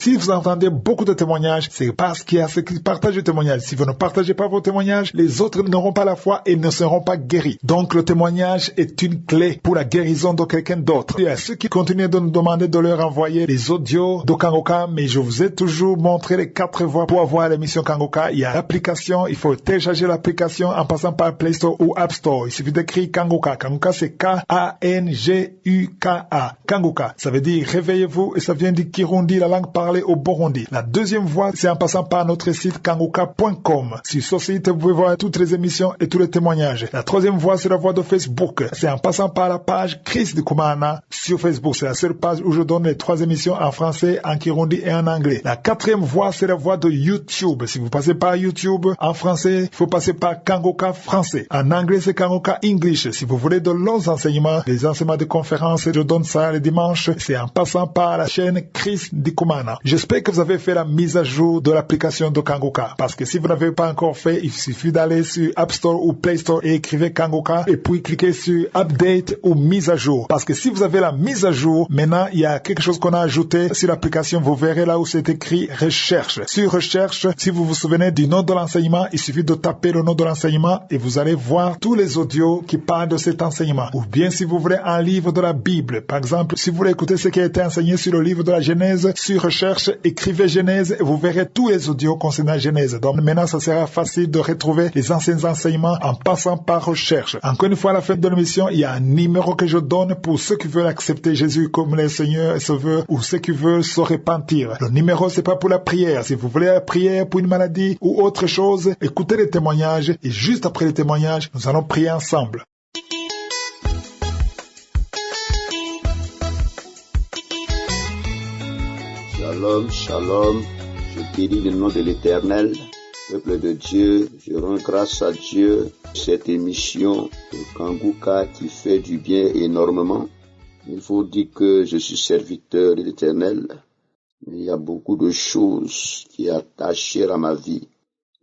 Si vous entendez beaucoup de témoignages, c'est parce qu'il y a ceux qui partagent le témoignage. Si vous ne partagez pas vos témoignages, les autres n'auront pas la foi et ne seront pas guéris. Donc le témoignage est une clé pour la guérison de quelqu'un d'autre. Il y a ceux qui continuent de nous demander de leur envoyer les audios de Kangoka, mais je vous ai toujours montré les 4 voies pour avoir l'émission Kangoka. Il y a l'application, il faut télécharger l'application en passant par Play Store ou App Store. Il suffit d'écrire Kangoka. Kangoka, c'est K-A-N-G-U-K-A. Kangoka, ça veut dire réveillez-vous et ça vient du Kirundi, la langue parlée au Burundi. La deuxième voie, c'est en passant par notre site kangoka.com. Sur ce site, vous pouvez voir toutes les émissions et tous les témoignages. La troisième voie, c'est la voie de Facebook. C'est en passant par la page Chris Ndikumana sur Facebook. C'est la seule page où je donne les 3 émissions en français, en Kirundi et en anglais. La quatrième voie, c'est la voie de YouTube. Si vous passez par YouTube en français, il faut passer par Kangoka français. En anglais, c'est Kangoka English. Si vous voulez de longs enseignements, des enseignements de conférences, je donne ça les dimanches. C'est en passant par la chaîne Chris Ndikumana. J'espère que vous avez fait la mise à jour de l'application de Kangoka. Parce que si vous n'avez pas encore fait, il suffit d'aller sur App Store ou Play Store et écrivez Kangoka et puis cliquez sur Update ou mise à jour. Parce que si vous avez la mise à jour, maintenant il y a quelque chose qu'on a ajouté sur l'application. Vous verrez là où c'est écrit Recherche. Sur Recherche, si vous vous souvenez du nom de l'enseignement, il suffit de taper le nom de l'enseignement et vous allez voir tous les audios qui parlent de cet enseignement. Ou bien si vous voulez un livre de la Bible, par exemple, si vous voulez écouter ce qui a été enseigné sur le livre de la Genèse, sur Recherche, écrivez Genèse et vous verrez tous les audios concernant Genèse. Donc maintenant, ça sera facile de retrouver les anciens enseignements en passant par Recherche. Encore une fois, à la fin de l'émission, il y a un numéro que je donne pour ceux qui veulent accepter Jésus comme le Seigneur et Sauveur ou ceux qui veulent se repentir. Le numéro, c'est pas pour la prière. Si vous voulez la prière pour une maladie ou autre chose, écoutez les témoignages et juste après les témoignages, nous allons prier ensemble. Shalom, shalom, je bénis le nom de l'Éternel, peuple de Dieu, je rends grâce à Dieu pour cette émission de Kangoka qui fait du bien énormément. Il faut dire que je suis serviteur de l'Éternel, mais il y a beaucoup de choses qui attachent à ma vie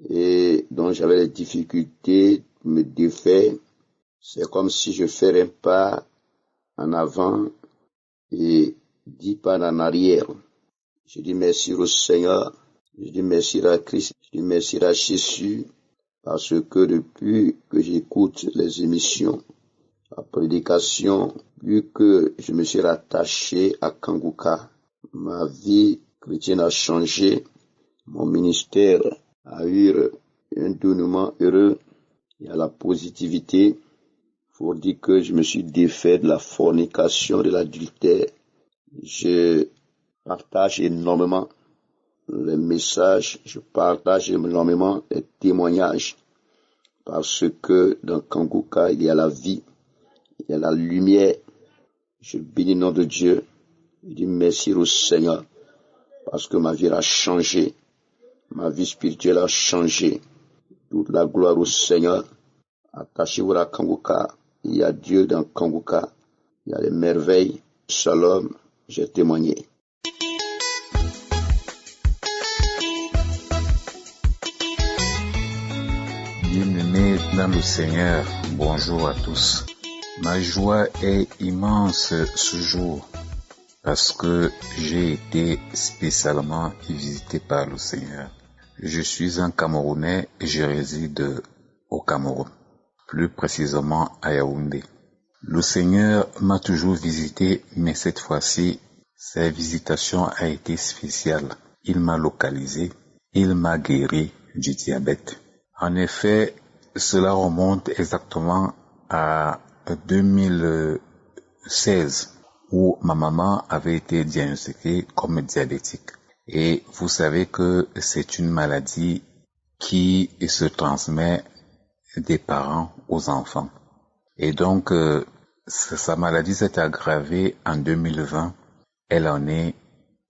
et dont j'avais des difficultés de me défaire. C'est comme si je ferais un pas en avant et 10 pas en arrière. Je dis merci au Seigneur, je dis merci à Christ, je dis merci à Jésus, parce que depuis que j'écoute les émissions, la prédication, vu que je me suis rattaché à Kangoka, ma vie chrétienne a changé, mon ministère a eu un dénouement heureux, il y a la positivité, faut dire que je me suis défait de la fornication, de l'adultère. Je partage énormément les messages, je partage énormément les témoignages, parce que dans Kangoka, il y a la vie, il y a la lumière. Je bénis le nom de Dieu, je dis merci au Seigneur, parce que ma vie a changé, ma vie spirituelle a changé. Toute la gloire au Seigneur. Attachez-vous à Kangoka, il y a Dieu dans Kangoka, il y a les merveilles. Shalom, j'ai témoigné. Bien-aimés dans le Seigneur, bonjour à tous. Ma joie est immense ce jour parce que j'ai été spécialement visité par le Seigneur. Je suis un Camerounais et je réside au Cameroun, plus précisément à Yaoundé. Le Seigneur m'a toujours visité, mais cette fois-ci, sa visitation a été spéciale. Il m'a localisé, il m'a guéri du diabète. En effet, cela remonte exactement à 2016 où ma maman avait été diagnostiquée comme diabétique. Et vous savez que c'est une maladie qui se transmet des parents aux enfants. Et donc, sa maladie s'est aggravée en 2020. Elle en est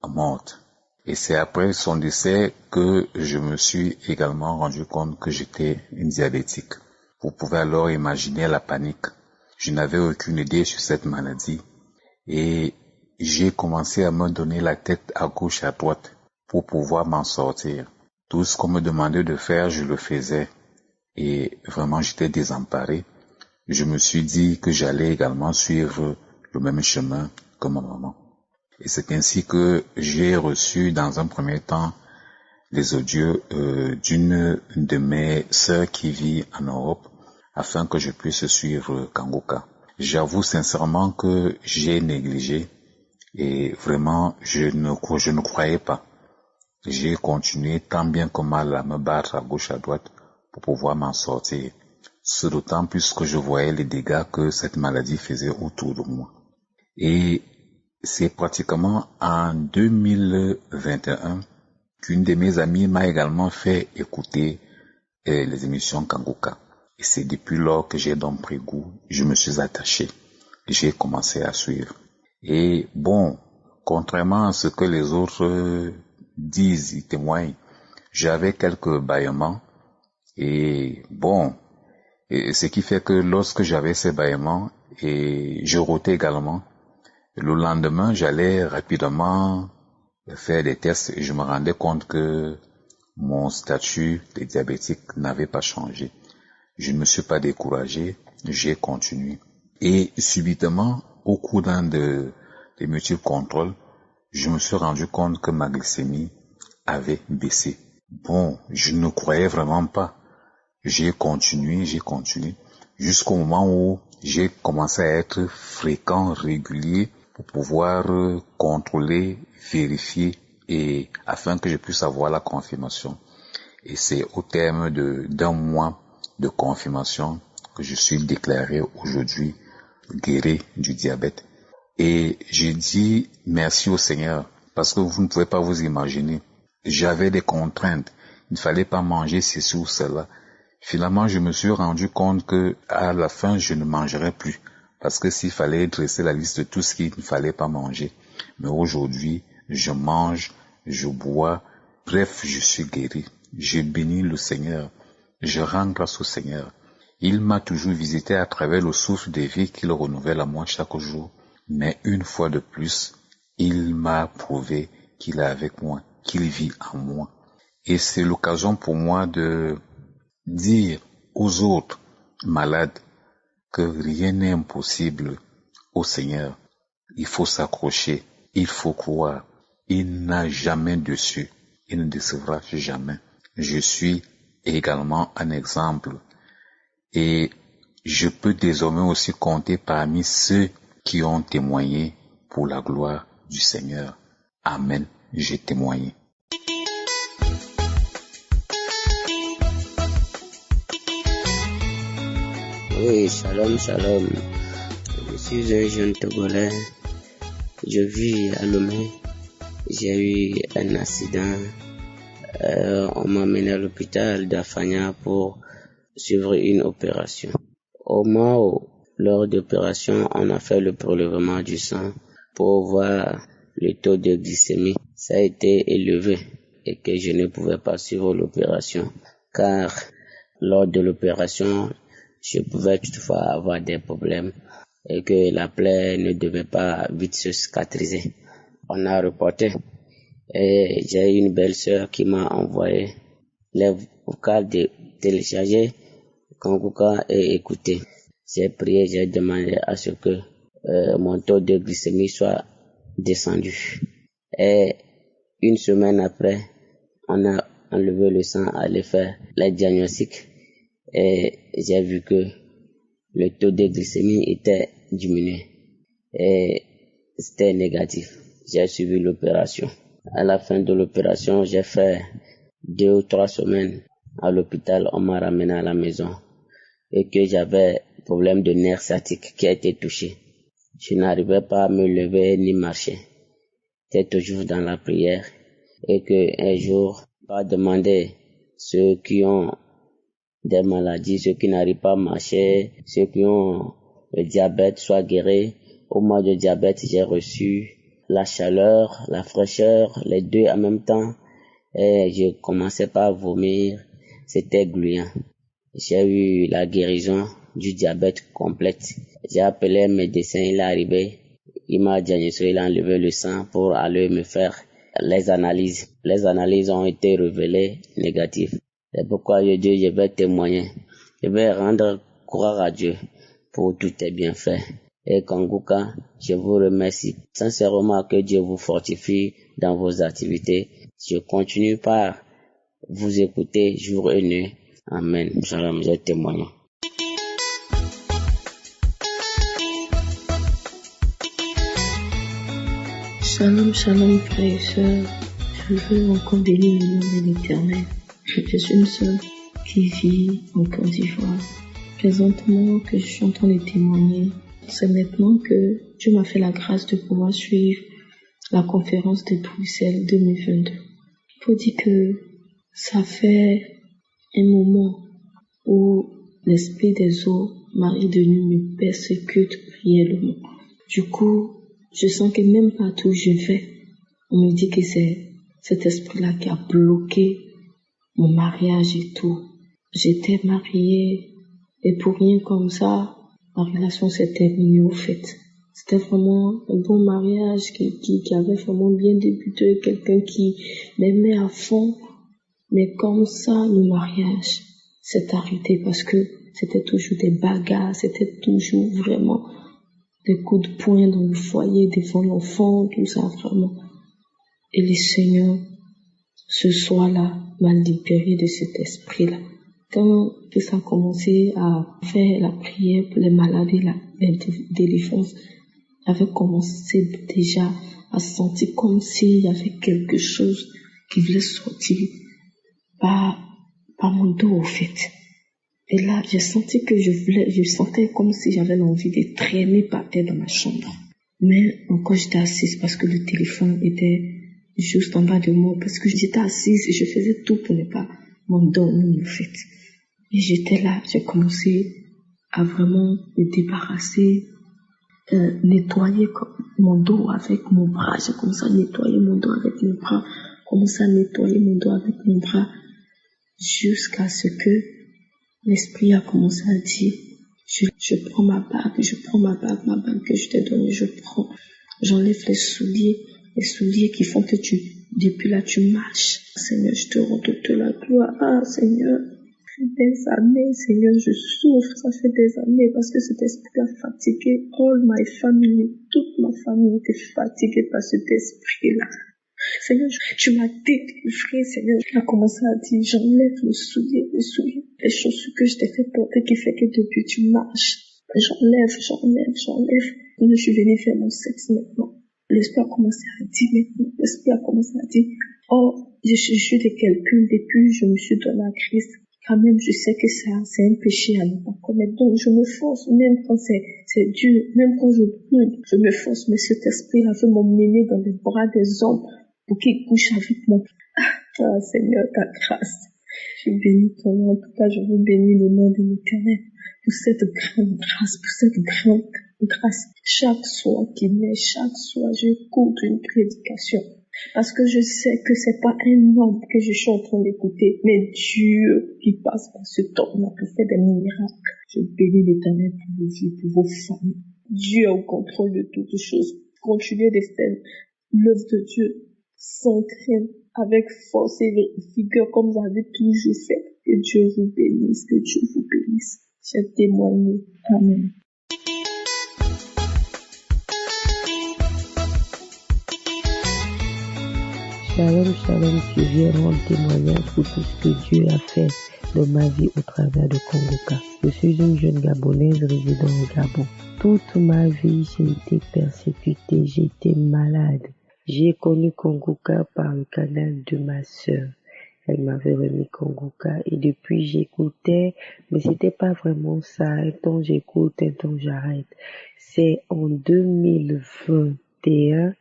morte. Et c'est après son décès que je me suis également rendu compte que j'étais diabétique. Vous pouvez alors imaginer la panique. Je n'avais aucune idée sur cette maladie et j'ai commencé à me donner la tête à gauche et à droite pour pouvoir m'en sortir. Tout ce qu'on me demandait de faire, je le faisais et vraiment j'étais désemparé. Je me suis dit que j'allais également suivre le même chemin que ma maman. Et c'est ainsi que j'ai reçu dans un premier temps les audios d'une de mes sœurs qui vit en Europe afin que je puisse suivre Kanguka. J'avoue sincèrement que j'ai négligé et vraiment je ne croyais pas. J'ai continué tant bien que mal à me battre à gauche à droite pour pouvoir m'en sortir. C'est d'autant plus que je voyais les dégâts que cette maladie faisait autour de moi. Et c'est pratiquement en 2021 qu'une de mes amies m'a également fait écouter les émissions Kanguka. Et c'est depuis lors que j'ai donc pris goût, je me suis attaché. J'ai commencé à suivre. Et bon, contrairement à ce que les autres disent, ils témoignent, j'avais quelques bâillements. Et bon, ce qui fait que lorsque j'avais ces bâillements, et je rotais également, le lendemain, j'allais rapidement faire des tests et je me rendais compte que mon statut de diabétique n'avait pas changé. Je ne me suis pas découragé, j'ai continué. Et subitement, au cours d'un des multiples contrôles, je me suis rendu compte que ma glycémie avait baissé. Bon, je ne croyais vraiment pas. J'ai continué, jusqu'au moment où j'ai commencé à être fréquent, régulier, pour pouvoir contrôler, vérifier, et afin que je puisse avoir la confirmation. Et c'est au terme d'un mois de confirmation que je suis déclaré aujourd'hui guéri du diabète. Et j'ai dit merci au Seigneur, parce que vous ne pouvez pas vous imaginer. J'avais des contraintes, il ne fallait pas manger ceci ou cela. Finalement, je me suis rendu compte que à la fin, je ne mangerais plus, parce que s'il fallait dresser la liste de tout ce qu'il ne fallait pas manger. Mais aujourd'hui, je mange, je bois, bref, je suis guéri. Je bénis le Seigneur, je rends grâce au Seigneur. Il m'a toujours visité à travers le souffle de vie qu'il renouvelle à moi chaque jour. Mais une fois de plus, il m'a prouvé qu'il est avec moi, qu'il vit en moi. Et c'est l'occasion pour moi de dire aux autres malades que rien n'est impossible au Seigneur. Il faut s'accrocher, il faut croire. Il n'a jamais déçu, il ne décevra jamais. Je suis également un exemple et je peux désormais aussi compter parmi ceux qui ont témoigné pour la gloire du Seigneur. Amen, j'ai témoigné. Oui, shalom, shalom. Je suis un jeune Togolais. Je vis à Lomé. J'ai eu un accident. On m'a mené à l'hôpital d'Afanya pour suivre une opération. Au moment où, lors de l'opération, on a fait le prélèvement du sang pour voir le taux de glycémie. Ça a été élevé et que je ne pouvais pas suivre l'opération car lors de l'opération, je pouvais toutefois avoir des problèmes et que la plaie ne devait pas vite se cicatriser. On a reporté et j'ai une belle-sœur qui m'a envoyé les vocales de télécharger Kanguka et écouter. J'ai prié, j'ai demandé à ce que mon taux de glycémie soit descendu. Et une semaine après, on a enlevé le sang, allé faire les diagnostics et j'ai vu que le taux de glycémie était diminué et c'était négatif. J'ai suivi l'opération. À la fin de l'opération, j'ai fait 2 ou 3 semaines à l'hôpital. On m'a ramené à la maison et que j'avais problème de nerf sciatique qui a été touché. Je n'arrivais pas à me lever ni marcher. J'étais toujours dans la prière et que un jour, on va demander ceux qui ont des maladies, ceux qui n'arrivent pas à marcher, ceux qui ont le diabète soient guéris. Au mois de diabète, j'ai reçu la chaleur, la fraîcheur, les deux en même temps. Et je commençais pas à vomir, c'était gluant. J'ai eu la guérison du diabète complète. J'ai appelé un médecin, il est arrivé, il m'a diagnostiqué, il a enlevé le sang pour aller me faire les analyses. Les analyses ont été révélées négatives. C'est pourquoi je dis, je vais témoigner. Je vais rendre gloire à Dieu pour tout est bien fait. Et Kanguka, je vous remercie sincèrement, que Dieu vous fortifie dans vos activités. Je continue par vous écouter jour et nuit. Amen. Shalom, je témoigne. Shalom, shalom, frères et sœurs. Je veux encore bénir le nom de l'Éternel. Je suis une sœur qui vit en Côte d'Ivoire. Présentement, que je suis en train de témoigner, c'est maintenant que Dieu m'a fait la grâce de pouvoir suivre la conférence de Bruxelles 2022. Il faut dire que ça fait un moment où l'esprit des eaux, Marie de nuit, me persécute réellement. Du coup, je sens que même partout où je vais, on me dit que c'est cet esprit-là qui a bloqué mon mariage et tout. J'étais mariée et pour rien comme ça, la relation s'est terminée au fait. C'était vraiment un bon mariage qui avait vraiment bien débuté, quelqu'un qui m'aimait à fond. Mais comme ça, le mariage s'est arrêté parce que c'était toujours des bagarres, c'était toujours vraiment des coups de poing dans le foyer, devant l'enfant, tout ça vraiment. Et le Seigneur, ce soir-là, m'a libéré de cet esprit-là. Quand ça a commencé à faire la prière pour les malades et la délivrance, j'avais commencé déjà à sentir comme s'il y avait quelque chose qui voulait sortir par mon dos au fait. Et là, j'ai senti que je sentais comme si j'avais l'envie de traîner par terre dans ma chambre. Mais encore j'étais assise parce que le téléphone était juste en bas de moi, parce que j'étais assise et je faisais tout pour ne pas m'endormir en fait. Et j'étais là, j'ai commencé à vraiment me débarrasser, nettoyer mon dos avec mon bras. J'ai commencé à nettoyer mon dos avec mon bras, commencé à nettoyer mon dos avec mon bras, jusqu'à ce que l'esprit a commencé à dire, je prends ma bague que je t'ai donnée, j'enlève les souliers qui font que depuis là tu marches. Seigneur, je te rends toute la gloire. Ah, Seigneur, des années, Seigneur, je souffre, ça fait des années parce que cet esprit a fatigué all my family, toute ma famille était fatiguée par cet esprit-là. Seigneur, tu m'as délivré, Seigneur. Il a commencé à dire, j'enlève les souliers, les chaussures que je t'ai fait porter qui fait que depuis tu marches. J'enlève. Je suis venue faire mon sexe maintenant. L'esprit a commencé à dire, oh, je suis juste de quelqu'un depuis que je me suis donné à Christ. Quand même, je sais que c'est un péché à ne pas commettre. Donc, je me force, même quand c'est dur, même quand je brûle, je me force. Mais cet esprit-là veut m'emmener dans les bras des hommes pour qu'ils couchent avec moi. Ah, Seigneur, ta grâce. Je bénis ton nom. En tout cas, je veux bénir le nom de l'Éternel pour cette grande grâce. Chaque soir chaque soir, j'écoute une prédication. Parce que je sais que c'est pas un homme que je suis en train d'écouter, mais Dieu qui passe par ce temps-là pour faire des miracles. Je bénis l'Éternel pour vos vies, pour vos familles. Dieu est au contrôle de toutes choses. Continuez de faire l'œuvre de Dieu sans crainte, avec force et vigueur comme vous avez toujours fait. Que Dieu vous bénisse, J'ai témoigné. Amen. Shalom, je viens rendre témoignage pour tout ce que Dieu a fait dans ma vie au travers de Kanguka. Je suis une jeune Gabonaise résidant au Gabon. Toute ma vie, j'ai été persécutée, j'ai été malade. J'ai connu Kanguka par le canal de ma sœur. Elle m'avait remis Kanguka et depuis j'écoutais, mais c'était pas vraiment ça. Un temps j'écoute, un temps j'arrête. C'est en 2021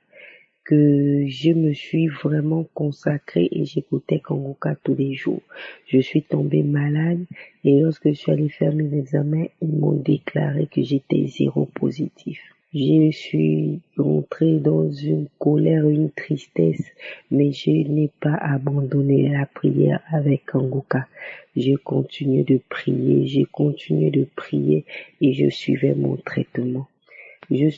que je me suis vraiment consacrée et j'écoutais Kanguka tous les jours. Je suis tombée malade et lorsque je suis allée faire mes examens, ils m'ont déclaré que j'étais séropositif. Je suis rentrée dans une colère, une tristesse, mais je n'ai pas abandonné la prière avec Kanguka. Je continue de prier et je suivais mon traitement. Je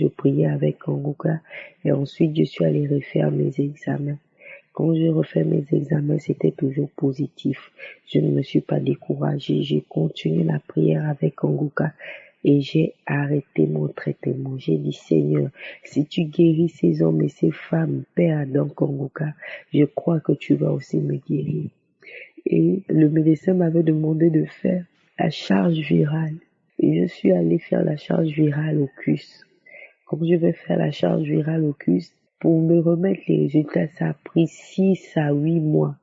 priais avec Kanguka et ensuite je suis allée refaire mes examens. Quand je refais mes examens, c'était toujours positif. Je ne me suis pas découragée, j'ai continué la prière avec Kanguka. Et j'ai arrêté mon traitement. J'ai dit, Seigneur, si tu guéris ces hommes et ces femmes, Père Adam Kongoka, je crois que tu vas aussi me guérir. Et le médecin m'avait demandé de faire la charge virale. Et je suis allée faire la charge virale au CUS. Comme je vais faire la charge virale au CUS, pour me remettre les résultats, ça a pris 6 à 8 mois.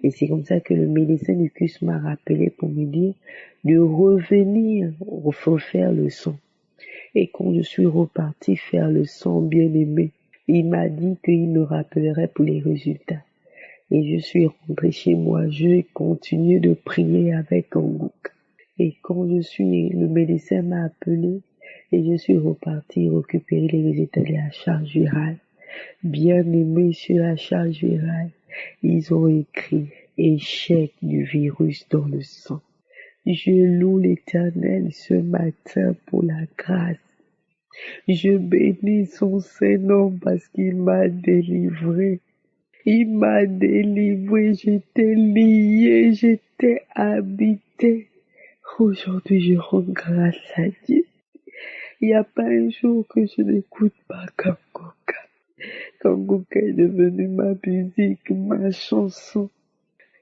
Et c'est comme ça que le médecin du CUS m'a rappelé pour me dire de revenir refaire le sang. Et quand je suis repartie faire le sang, bien aimé, il m'a dit qu'il me rappellerait pour les résultats. Et je suis rentrée chez moi, je continue de prier avec Kanguka. Et quand le médecin m'a appelé et je suis repartie récupérer les résultats de la charge virale. Bien aimé sur la charge virale, ils ont écrit échec du virus dans le sang. Je loue l'Éternel ce matin pour la grâce. Je bénis son Saint-Nom parce qu'il m'a délivré. Il m'a délivré, j'étais lié, j'étais habité. Aujourd'hui, je rends grâce à Dieu. Il n'y a pas un jour que je n'écoute pas Kangoka. Kangoka est devenu ma musique, ma chanson.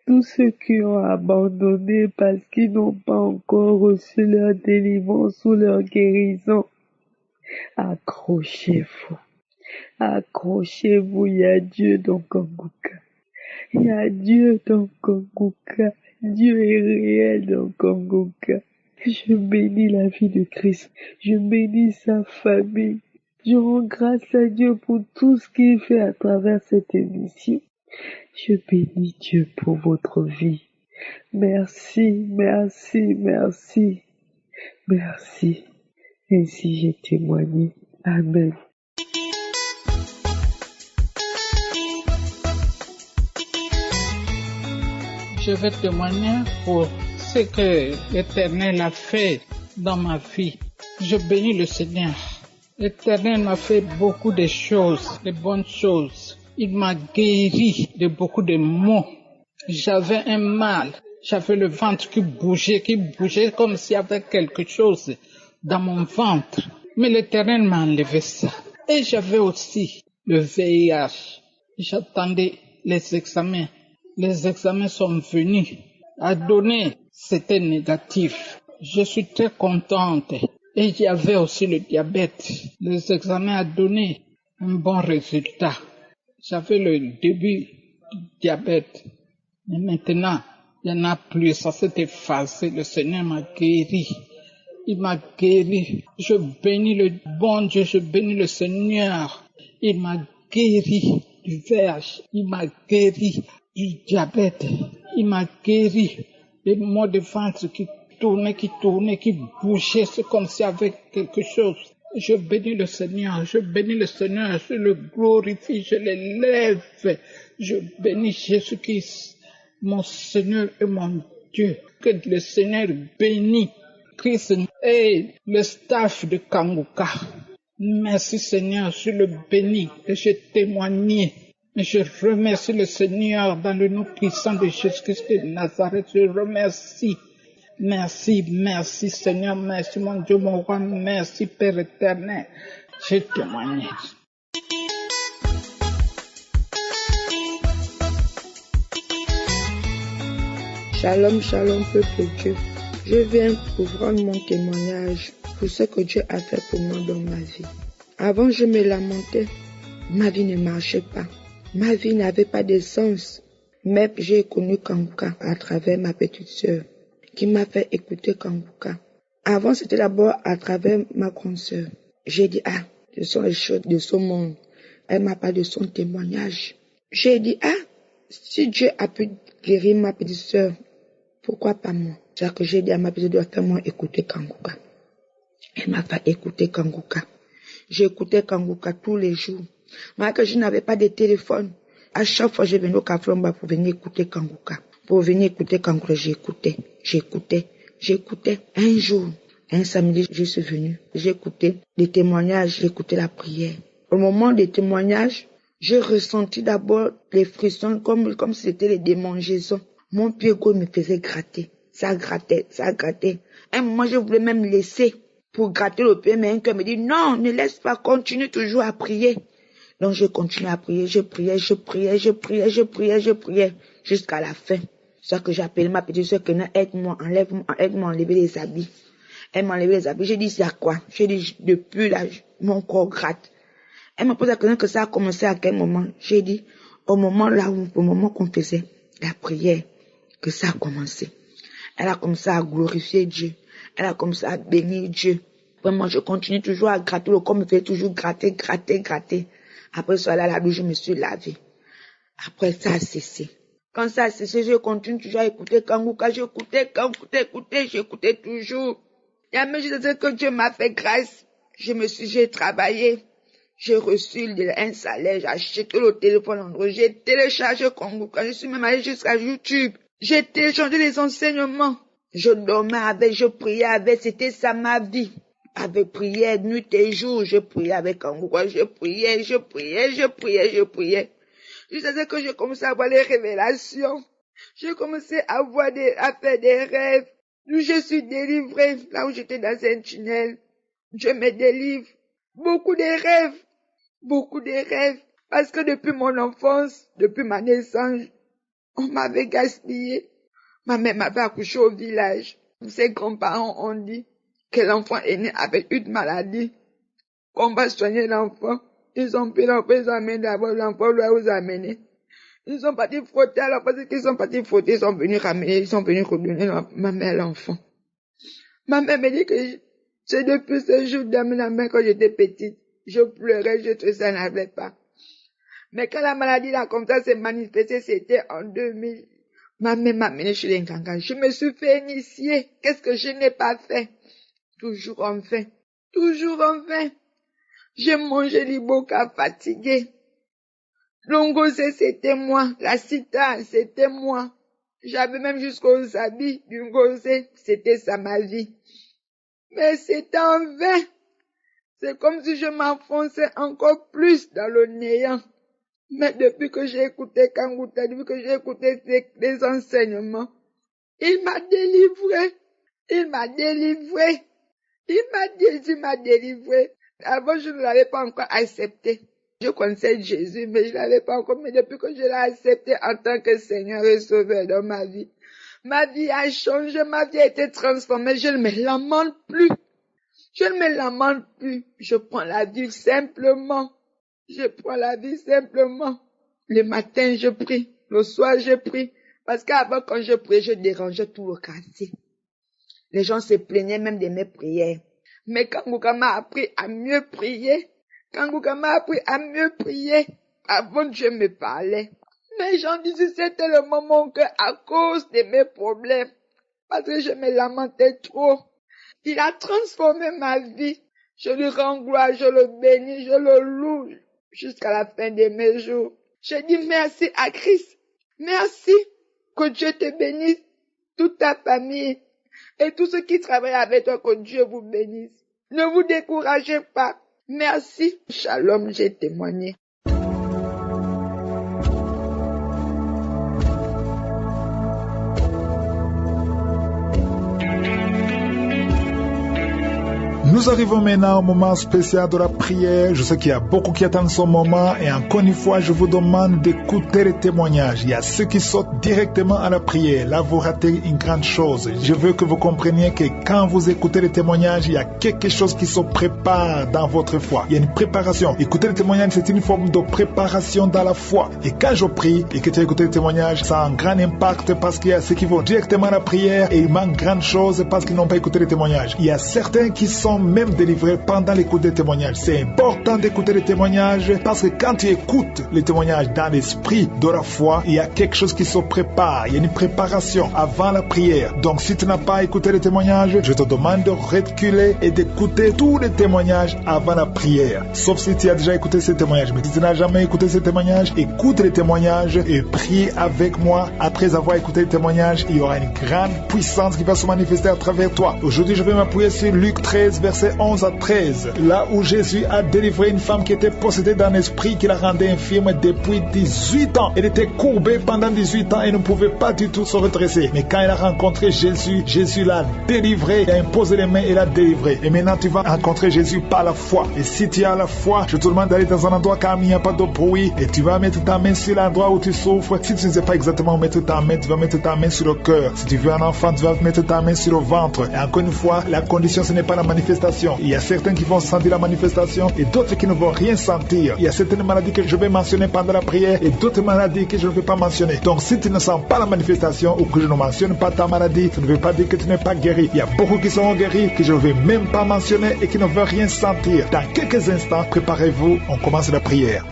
Tous ceux qui ont abandonné parce qu'ils n'ont pas encore reçu leur délivrance ou leur guérison, accrochez-vous. Accrochez-vous, il y a Dieu dans Kangoka. Il y a Dieu dans Kangoka. Dieu est réel dans Kangoka. Je bénis la vie de Christ. Je bénis sa famille. Je rends grâce à Dieu pour tout ce qu'il fait à travers cette émission. Je bénis Dieu pour votre vie. Merci, merci, merci. Merci. Ainsi j'ai témoigné. Amen. Je vais témoigner pour ce que l'Éternel a fait dans ma vie. Je bénis le Seigneur. L'Éternel m'a fait beaucoup de choses, de bonnes choses. Il m'a guéri de beaucoup de maux. J'avais un mal. J'avais le ventre qui bougeait comme s'il y avait quelque chose dans mon ventre. Mais l'Éternel m'a enlevé ça. Et j'avais aussi le VIH. J'attendais les examens. Les examens sont venus. À donner, c'était négatif. Je suis très contente. Et il y avait aussi le diabète. Les examens ont donné un bon résultat. J'avais le début du diabète. Mais maintenant, il n'y en a plus. Ça s'est effacé. Le Seigneur m'a guéri. Il m'a guéri. Je bénis le bon Dieu. Je bénis le Seigneur. Il m'a guéri du VIH. Il m'a guéri du diabète. Il m'a guéri des maux de ventre qui tournaient, qui bougeaient. C'est comme s'il y avait quelque chose. Je bénis le Seigneur, je le glorifie, je l'élève. Je bénis Jésus-Christ, mon Seigneur et mon Dieu. Que le Seigneur bénisse Christ et le staff de Kangoka. Merci Seigneur, je le bénis et je témoigne. Je remercie le Seigneur dans le nom puissant de Jésus-Christ de Nazareth. Je remercie. Merci Seigneur, merci mon Dieu, mon roi, merci Père éternel. Je témoigne. Shalom, shalom, peuple de Dieu. Je viens pour rendre mon témoignage pour ce que Dieu a fait pour moi dans ma vie. Avant, je me lamentais. Ma vie ne marchait pas. Ma vie n'avait pas de sens. Mais j'ai connu Kangoka à travers ma petite sœur qui m'a fait écouter Kangoka. Avant, c'était d'abord à travers ma grande sœur. J'ai dit, ce sont les choses de ce monde. Elle m'a parlé de son témoignage. J'ai dit, si Dieu a pu guérir ma petite sœur, pourquoi pas moi? C'est que j'ai dit à ma petite sœur, fais-moi écouter Kangoka. Elle m'a fait écouter Kangoka. J'écoutais Kangoka tous les jours. Moi, que je n'avais pas de téléphone, à chaque fois, je venais au Café Lomba pour venir écouter Kangoka. Pour venir écouter Kangoka, j'écoutais. Un jour, un samedi, je suis venue. J'écoutais les témoignages, j'écoutais la prière. Au moment des témoignages, j'ai ressenti d'abord les frissons comme si c'était les démangeaisons. Mon pied gauche me faisait gratter. Ça grattait. À un moment, je voulais même laisser pour gratter le pied, mais un cœur me dit, non, ne laisse pas, continue toujours à prier. Donc je continue à prier, je priais, jusqu'à la fin. C'est ça que j'appelle ma petite soeur, aide-moi, aide-moi à enlever les habits. Elle m'a enlevé les habits. J'ai dit, c'est à quoi? J'ai dit, depuis là, mon corps gratte. Elle m'a posé la question que ça a commencé à quel moment? J'ai dit, au moment qu'on faisait la prière, que ça a commencé. Elle a commencé à glorifier Dieu. Elle a commencé à bénir Dieu. Vraiment, je continue toujours à gratter. Le corps me fait toujours gratter. Après ça, là, je me suis lavé. Après, ça a cessé. Quand ça a cessé, je continue toujours à écouter Kangouka. J'écoutais toujours. Il y a même juste que Dieu m'a fait grâce. J'ai travaillé. J'ai reçu un salaire. J'ai acheté le téléphone Android. J'ai téléchargé Kangouka. Je suis même allé jusqu'à YouTube. J'ai téléchargé les enseignements. Je dormais avec, je priais avec. C'était ça ma vie. Avec prière, nuit et jour, je priais avec Kangouka. Je priais. Jusqu'à ce que j'ai commencé à avoir les révélations. J'ai commencé à faire des rêves. Je suis délivrée. Là où j'étais dans un tunnel, Dieu me délivre. Beaucoup de rêves. Parce que depuis mon enfance, depuis ma naissance, on m'avait gaspillé. Ma mère m'avait accouché au village. Ses grands-parents ont dit que l'enfant est né avec une maladie. On va soigner l'enfant. Ils ont pris l'enfant, ils ont amené d'abord l'enfant, là où ils ont amené. Ils sont partis frotter, alors parce qu'ils sont partis frotter, ils sont venus redonner ma mère l'enfant. Ma mère me dit que c'est depuis ce jour dans ma mère quand j'étais petite. Je pleurais, je trouvais ça n'avait pas. Mais quand la maladie là comme ça s'est manifestée, c'était en 2000. Ma mère m'a amené chez les Nkanga. Je me suis fait initier. Qu'est-ce que je n'ai pas fait? Toujours en vain. J'ai mangé l'iboka fatigué. L'ongosé, c'était moi. La cita, c'était moi. J'avais même jusqu'aux habits du ngosé. C'était ça ma vie. Mais c'était en vain. C'est comme si je m'enfonçais encore plus dans le néant. Mais depuis que j'ai écouté Kangouka, depuis que j'ai écouté les enseignements, il m'a délivré. Jésus m'a délivré. Avant, je ne l'avais pas encore accepté. Je connaissais Jésus, mais je ne l'avais pas encore. Mais depuis que je l'ai accepté en tant que Seigneur et Sauveur dans ma vie a changé, ma vie a été transformée. Je ne me lamente plus. Je prends la vie simplement. Le matin, je prie. Le soir, je prie. Parce qu'avant, quand je priais, je dérangeais tout le quartier. Les gens se plaignaient même de mes prières. Mais Kangouka m'a appris à mieux prier. Avant, Dieu me parlait. Mais les gens disaient c'était le moment que, à cause de mes problèmes, parce que je me lamentais trop, il a transformé ma vie. Je lui rends gloire, je le bénis, je le loue jusqu'à la fin de mes jours. Je dis merci à Christ. Merci. Que Dieu te bénisse, toute ta famille et tous ceux qui travaillent avec toi, que Dieu vous bénisse. Ne vous découragez pas. Merci. Shalom, j'ai témoigné. Nous arrivons maintenant au moment spécial de la prière. Je sais qu'il y a beaucoup qui attendent ce moment et encore une fois, je vous demande d'écouter les témoignages. Il y a ceux qui sautent directement à la prière. Là, vous ratez une grande chose. Je veux que vous compreniez que quand vous écoutez les témoignages, il y a quelque chose qui se prépare dans votre foi. Il y a une préparation. Écouter les témoignages, c'est une forme de préparation dans la foi. Et quand je prie et que tu as écouté les témoignages, ça a un grand impact parce qu'il y a ceux qui vont directement à la prière et il manque grande chose parce qu'ils n'ont pas écouté les témoignages. Il y a certains qui sont même délivrés pendant l'écoute des témoignages. C'est important d'écouter les témoignages parce que quand tu écoutes les témoignages dans l'esprit de la foi, il y a quelque chose qui se prépare. Il y a une préparation avant la prière. Donc si tu n'as pas écouté les témoignages, je te demande de reculer et d'écouter tous les témoignages avant la prière. Sauf si tu as déjà écouté ces témoignages. Mais si tu n'as jamais écouté ces témoignages, écoute les témoignages et prie avec moi. Après avoir écouté les témoignages, il y aura une grande puissance qui va se manifester à travers toi. Aujourd'hui, je vais m'appuyer sur Luc 13, verset versets 11 à 13, là où Jésus a délivré une femme qui était possédée d'un esprit qui la rendait infirme depuis 18 ans. Elle était courbée pendant 18 ans et ne pouvait pas du tout se redresser. Mais quand elle a rencontré Jésus, Jésus l'a délivrée, il a imposé les mains et l'a délivrée. Et maintenant tu vas rencontrer Jésus par la foi. Et si tu as la foi, je te demande d'aller dans un endroit calme, il n'y a pas de bruit, et tu vas mettre ta main sur l'endroit où tu souffres. Si tu ne sais pas exactement où mettre ta main, tu vas mettre ta main sur le cœur. Si tu veux un enfant, tu vas mettre ta main sur le ventre. Et encore une fois, la condition, ce n'est pas la manifestation. Il y a certains qui vont sentir la manifestation et d'autres qui ne vont rien sentir. Il y a certaines maladies que je vais mentionner pendant la prière et d'autres maladies que je ne vais pas mentionner. Donc si tu ne sens pas la manifestation ou que je ne mentionne pas ta maladie, ça ne veut pas dire que tu n'es pas guéri. Il y a beaucoup qui sont guéris que je ne vais même pas mentionner et qui ne veulent rien sentir. Dans quelques instants, préparez-vous, on commence la prière.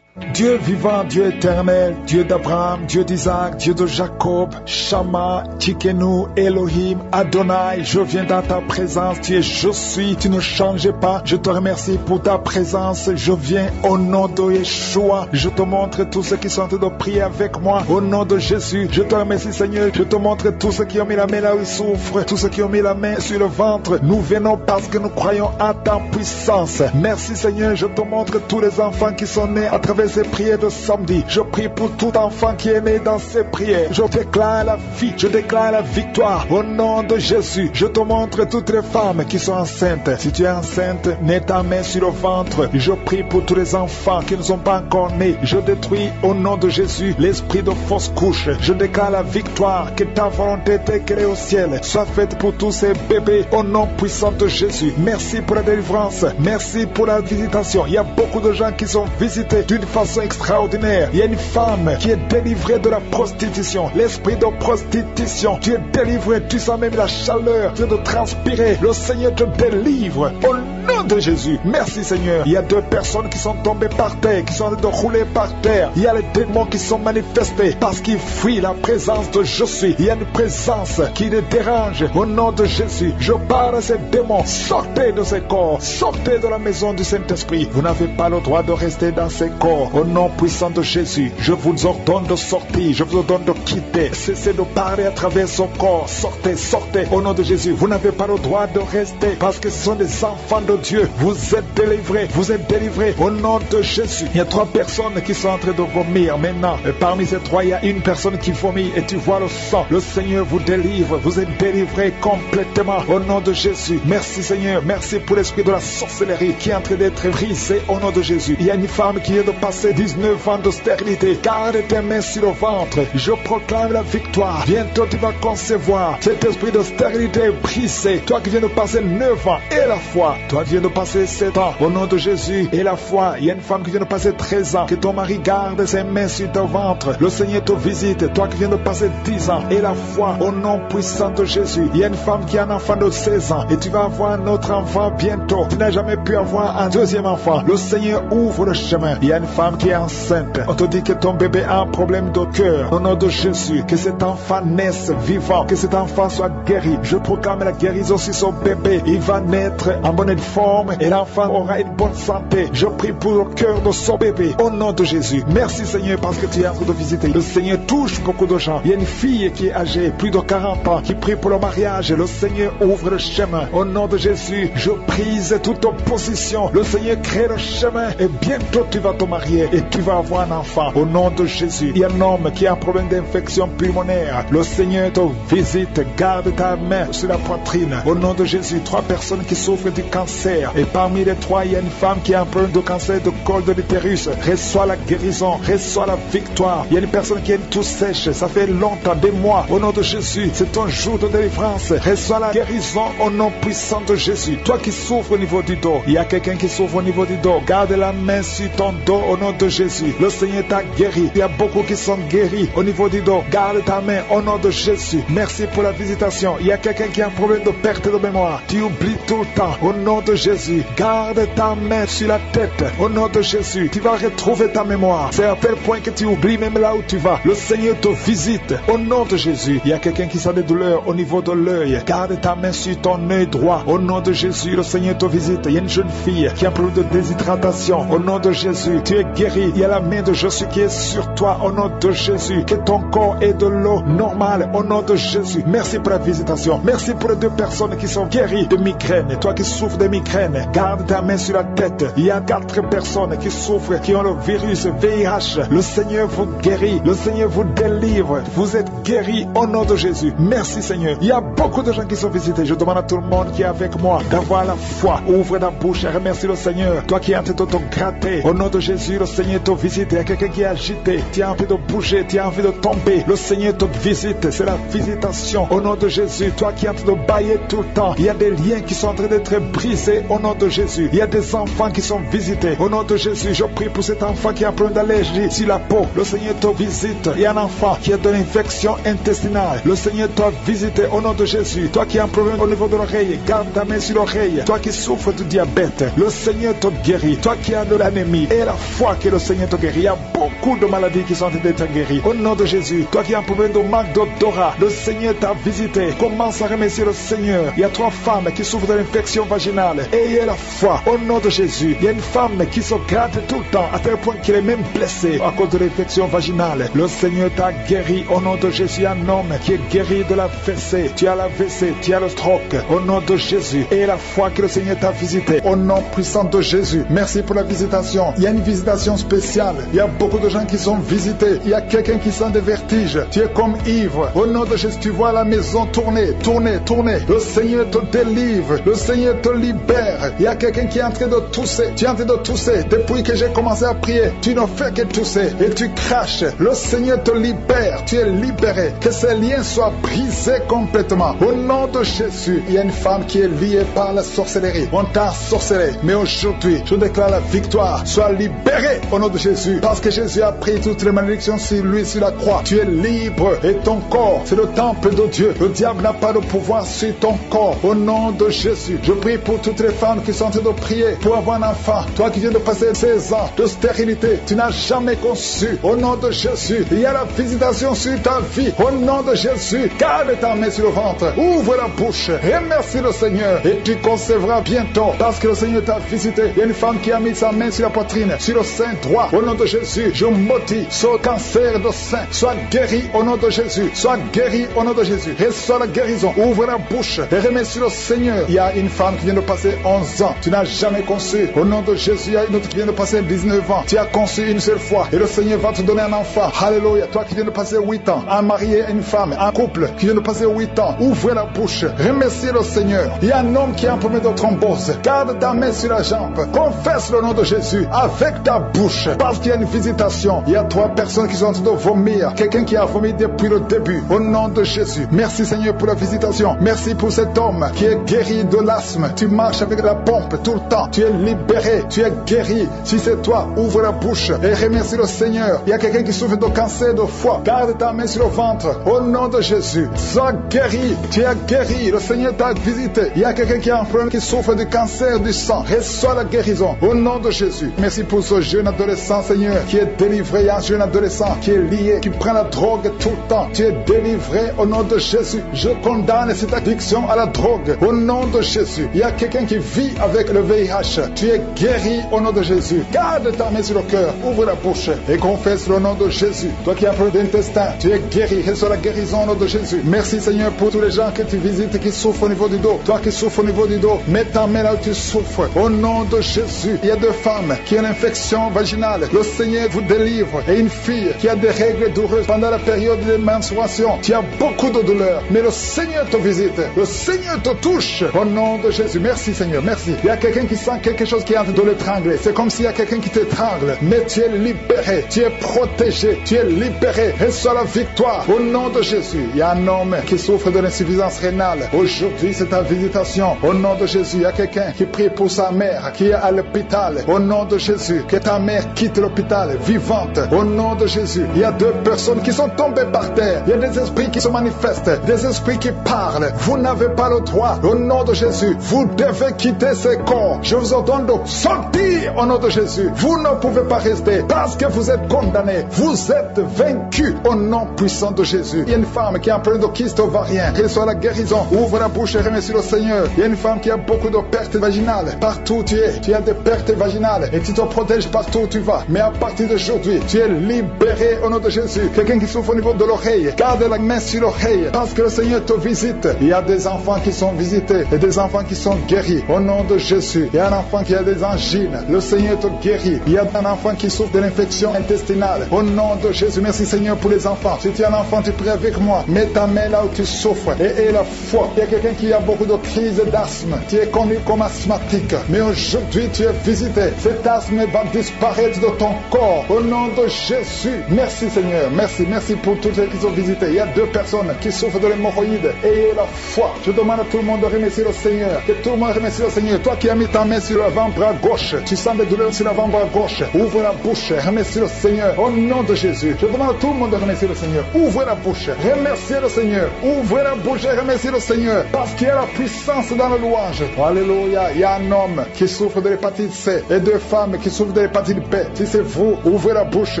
Dieu vivant, Dieu éternel, Dieu d'Abraham, Dieu d'Isaac, Dieu de Jacob, Shama, Tikenu, Elohim, Adonai, je viens dans ta présence, tu es je suis, tu ne changes pas, je te remercie pour ta présence, je viens au nom de Yeshua, je te montre tous ceux qui sont en train de prier avec moi, au nom de Jésus, je te remercie Seigneur, je te montre tous ceux qui ont mis la main là où ils souffrent, tous ceux qui ont mis la main sur le ventre, nous venons parce que nous croyons à ta puissance, merci Seigneur, je te montre tous les enfants qui sont nés à travers ces prières de samedi. Je prie pour tout enfant qui est né dans ces prières. Je déclare la vie, je déclare la victoire. Au nom de Jésus, je te montre toutes les femmes qui sont enceintes. Si tu es enceinte, mets ta main sur le ventre. Je prie pour tous les enfants qui ne sont pas encore nés. Je détruis au nom de Jésus l'esprit de fausse couche. Je déclare la victoire, que ta volonté déclarée au ciel soit faite pour tous ces bébés au nom puissant de Jésus. Merci pour la délivrance. Merci pour la visitation. Il y a beaucoup de gens qui sont visités d'une façon extraordinaire. Il y a une femme qui est délivrée de la prostitution, l'esprit de prostitution. Tu es délivré, tu sens même la chaleur, tu es de transpirer. Le Seigneur te délivre au nom de Jésus. Merci Seigneur. Il y a 2 personnes qui sont tombées par terre, qui sont en train de rouler par terre. Il y a les démons qui sont manifestés parce qu'ils fuient la présence de je suis. Il y a une présence qui les dérange. Au nom de Jésus, je parle à ces démons. Sortez de ces corps, sortez de la maison du Saint-Esprit. Vous n'avez pas le droit de rester dans ces corps. Au nom puissant de Jésus, je vous ordonne de sortir, je vous ordonne de quitter. Cessez de parler à travers son corps. Sortez, sortez. Au nom de Jésus, vous n'avez pas le droit de rester parce que ce sont des enfants de Dieu. Vous êtes délivrés, vous êtes délivrés au nom de Jésus. Il y a 3 personnes qui sont en train de vomir maintenant. Et parmi ces 3, il y a une personne qui vomit et tu vois le sang. Le Seigneur vous délivre, vous êtes délivrés complètement au nom de Jésus. Merci Seigneur, merci pour l'esprit de la sorcellerie qui est en train d'être brisé au nom de Jésus. Il y a une femme qui vient de passer 19 ans de stérilité. Garde tes mains sur le ventre. Je proclame la victoire. Bientôt tu vas concevoir. Cet esprit de stérilité est brisé. Toi qui viens de passer 9 ans et la foi. Toi qui viens de passer 7 ans au nom de Jésus et la foi. Il y a une femme qui vient de passer 13 ans. Que ton mari garde ses mains sur ton ventre. Le Seigneur te visite. Toi qui viens de passer 10 ans et la foi au nom puissant de Jésus. Il y a une femme qui a un enfant de 16 ans et tu vas avoir un autre enfant bientôt. Tu n'as jamais pu avoir un deuxième enfant. Le Seigneur ouvre le chemin. Il y a une femme qui est enceinte. On te dit que ton bébé a un problème de cœur. Au nom de Jésus, que cet enfant naisse vivant, que cet enfant soit guéri. Je proclame la guérison sur son bébé. Il va naître en bonne forme et l'enfant aura une bonne santé. Je prie pour le cœur de son bébé. Au nom de Jésus. Merci Seigneur parce que tu es en train de visiter. Le Seigneur touche beaucoup de gens. Il y a une fille qui est âgée, plus de 40 ans, qui prie pour le mariage. Le Seigneur ouvre le chemin. Au nom de Jésus, je brise toute opposition. Le Seigneur crée le chemin et bientôt tu vas te marier et tu vas avoir un enfant. Au nom de Jésus, il y a un homme qui a un problème d'infection pulmonaire. Le Seigneur te visite. Garde ta main sur la poitrine. Au nom de Jésus, 3 personnes qui souffrent du cancer. Et parmi les 3, il y a une femme qui a un problème de cancer de col de l'utérus. Reçois la guérison. Reçois la victoire. Il y a une personne qui a une toux sèche. Ça fait longtemps, des mois. Au nom de Jésus, c'est ton jour de délivrance. Reçois la guérison au nom puissant de Jésus. Toi qui souffres au niveau du dos. Il y a quelqu'un qui souffre au niveau du dos. Garde la main sur ton dos au nom de Jésus. Le Seigneur t'a guéri. Il y a beaucoup qui sont guéris au niveau du dos. Garde ta main au nom de Jésus. Merci pour la visitation. Il y a quelqu'un qui a un problème de perte de mémoire. Tu oublies tout le temps. Au nom de Jésus, garde ta main sur la tête. Au nom de Jésus, tu vas retrouver ta mémoire. C'est à tel point que tu oublies même là où tu vas. Le Seigneur te visite. Au nom de Jésus, il y a quelqu'un qui sent des douleurs au niveau de l'œil. Garde ta main sur ton œil droit. Au nom de Jésus, le Seigneur te visite. Il y a une jeune fille qui a un problème de déshydratation. Au nom de Jésus, tu es guéri. Il y a la main de Jésus qui est sur toi. Au nom de Jésus, que ton corps ait de l'eau normale. Au nom de Jésus, merci pour la visitation. Merci pour les 2 personnes qui sont guéries de migraine. Toi qui souffres de migraine, garde ta main sur la tête. Il y a 4 personnes qui souffrent, qui ont le virus VIH. Le Seigneur vous guérit. Le Seigneur vous délivre. Vous êtes guéris au nom de Jésus. Merci Seigneur. Il y a beaucoup de gens qui sont visités. Je demande à tout le monde qui est avec moi d'avoir la foi. Ouvre ta bouche et remercie le Seigneur. Toi qui es en train de te gratter, au nom de Jésus, le Seigneur te visite. Il y a quelqu'un qui est agité. Tu as envie de bouger, tu as envie de tomber. Le Seigneur te visite. C'est la visitation. Au nom de Jésus, toi qui es en train de bailler tout le temps, il y a des liens qui sont en train d'être brisés au nom de Jésus. Il y a des enfants qui sont visités. Au nom de Jésus, je prie pour cet enfant qui a un problème d'allergie sur la peau. Le Seigneur te visite. Il y a un enfant qui a de l'infection intestinale. Le Seigneur t'a visité au nom de Jésus. Toi qui as un problème au niveau de l'oreille, garde ta main sur l'oreille. Toi qui souffres de diabète, le Seigneur te guérit. Toi qui as de l'anémie, et la foi que le Seigneur te guérit. Il y a beaucoup de maladies qui sont en train d'être guéries. Au nom de Jésus, toi qui as un problème de manque d'odorat, le Seigneur t'a visité. Commence à remercier le Seigneur. Il y a 3 femmes qui souffrent de l'infection vaginale. Ayez la foi au nom de Jésus. Il y a une femme qui se gratte tout le temps à tel point qu'elle est même blessée à cause de l'infection vaginale. Le Seigneur t'a guéri au nom de Jésus. Il y a un homme qui est guéri de la WC. Tu as la WC, tu as le stroke. Au nom de Jésus. Et la foi que le Seigneur t'a visité. Au nom puissant de Jésus. Merci pour la visitation. Il y a une visitation spéciale. Il y a beaucoup de gens qui sont visités. Il y a quelqu'un qui sent des vertiges. Tu es comme ivre. Au nom de Jésus, tu vois la maison tourner, tourner, tourner. Le Seigneur te délivre. Le Seigneur te libère. Il y a quelqu'un qui est en train de tousser. Tu es en train de tousser. Depuis que j'ai commencé à prier, tu ne fais que tousser et tu craches. Le Seigneur te libère. Tu es libéré. Que ces liens soient brisés complètement. Au nom de Jésus, il y a une femme qui est liée par la sorcellerie. On t'a sorcelé. Mais aujourd'hui, je déclare la victoire. Sois libéré au nom de Jésus. Parce que Jésus a pris toutes les malédictions sur lui, sur la croix. Tu es libre et ton corps, c'est le temple de Dieu. Le diable n'a pas de pouvoir sur ton corps. Au nom de Jésus, je prie pour toutes les femmes qui sont en train de prier pour avoir un enfant. Toi qui viens de passer 16 ans de stérilité, tu n'as jamais conçu. Au nom de Jésus, il y a la visitation sur ta vie. Au nom de Jésus, garde ta main sur le ventre. Ouvre la bouche. Remercie le Seigneur et tu concevras bientôt parce que le Seigneur t'a visité. Il y a une femme qui a mis sa main sur la poitrine, sur le sein droit. Au nom de Jésus, je maudis ce cancer de sein. Sois guéri au nom de Jésus. Sois guéri au nom de Jésus. Reçois la guérison. Ouvre la bouche et remercie le Seigneur. Il y a une femme qui vient de passer 11 ans. Tu n'as jamais conçu. Au nom de Jésus, il y a une autre qui vient de passer 19 ans. Tu as conçu une seule fois et le Seigneur va te donner un enfant. Alléluia. Toi qui viens de passer 8 ans, un marié et une femme, un couple qui vient de passer 8 ans, ouvre la bouche. Remercie le Seigneur. Il y a un homme qui a un problème de thrombose. Garde ta main sur la jambe. Confesse le nom de Jésus avec ta bouche parce qu'il y a une visitation. Il y a 3 personnes qui sont en train de vomir. Quelqu'un qui a vomi depuis le début. Au nom de Jésus. Merci Seigneur pour la visitation. Merci pour cet homme qui est guéri de l'asthme. Tu marches avec la pompe tout le temps. Tu es libéré. Tu es guéri. Si c'est toi, ouvre la bouche et remercie le Seigneur. Il y a quelqu'un qui souffre de cancer de foie. Garde ta main sur le ventre. Au nom de Jésus. Sois guéri. Tu es guéri. Le Seigneur t'a visité. Il y a quelqu'un qui a un problème qui souffre du cancer du sang. Reçois la guérison. Au nom de Jésus. Merci pour ce jeune adolescent, Seigneur, qui est délivré. Il y a un jeune adolescent qui est lié, qui prend la drogue tout le temps. Tu es délivré au nom de Jésus. Je condamne cette addiction à la drogue. Au nom de Jésus. Il y a quelqu'un qui vit avec le VIH. Tu es guéri au nom de Jésus. Garde ta main sur le cœur. Ouvre la bouche et confesse le nom de Jésus. Toi qui as un problème d'intestin, tu es guéri. Reçois la guérison au nom de Jésus. Merci Seigneur pour tous les gens que tu visites qui souffrent au niveau du dos. Toi qui souffres au niveau du dos, mets ta main là où tu souffres. Au nom de Jésus. Il y a 2 femmes qui ont une infection vaginale. Le Seigneur vous délivre. Et une fille qui a des règles douloureuses pendant la période de menstruation. Tu as beaucoup de douleurs. Mais le Seigneur te visite. Le Seigneur te touche. Au nom de Jésus. Merci Seigneur. Merci. Il y a quelqu'un qui sent quelque chose qui est en train de l'étrangler. C'est comme s'il y a quelqu'un qui t'étrangle. Mais tu es libéré. Tu es protégé. Tu es libéré. Reçois la victoire. Au nom de Jésus. Il y a un homme qui souffre de l'insuffisance rénale. Aujourd'hui, c'est ta visitation. Au nom de Jésus. Il y a quelqu'un qui prie pour sa mère qui est à l'hôpital. Au nom de Jésus. Que ta mère quitte l'hôpital vivante. Au nom de Jésus. Il y a 2 personnes qui sont tombées par terre. Il y a des esprits qui se manifestent. Des esprits qui parlent. Vous n'avez pas le droit. Au nom de Jésus. Vous devez quitter ce corps. Je vous ordonne de sortir au nom de Jésus. Vous ne pouvez pas rester parce que vous êtes condamnés. Vous êtes vaincus au nom puissant de Jésus. Il y a une femme qui a un problème de kyste ovarien. Qu'elle soit la guérison. Ouvre la bouche et remercie le Seigneur. Il y a une femme qui a beaucoup de pertes vaginales. Partout où tu es, tu as des pertes vaginales et tu te protèges partout où tu vas. Mais à partir d'aujourd'hui, tu es libéré au nom de Jésus. Quelqu'un qui souffre au niveau de l'oreille, garde la main sur l'oreille parce que le Seigneur te visite. Il y a des enfants qui sont visités et des enfants qui sont guéris au nom de Jésus. Il y a un enfant qui a des angines. Le Seigneur te guérit. Il y a un enfant qui souffre de l'infection intestinale. Au nom de Jésus, merci Seigneur pour les enfants. Si tu es un enfant, tu pries avec moi. Mets ta main là où tu souffres et la foi. Il y a quelqu'un qui a beaucoup de crises d'asthme. Tu es connu comme asthmatique. Mais aujourd'hui, tu es visité. Cet asthme va disparaître de ton corps. Au nom de Jésus. Merci Seigneur. Merci pour toutes les qui sont visitées. Il y a 2 personnes qui souffrent de l'hémorroïde. Ayez la foi. Je demande à tout le monde de remercier le Seigneur. Que tout le monde remercie le Seigneur. Toi qui as mis ta main sur l'avant-bras gauche, tu sens des douleurs sur l'avant-bras gauche. Ouvre la bouche. Remercie le Seigneur. Au nom de Jésus. Je demande à tout le monde de remercier le Seigneur. Ouvre la bouche. Remerciez le Seigneur. Ouvrez la bouche et remerciez le Seigneur. Parce qu'il y a la puissance dans la louange. Alléluia. Il y a un homme qui souffre de l'hépatite C et 2 femmes qui souffrent de l'hépatite B. Si c'est vous, ouvrez la bouche.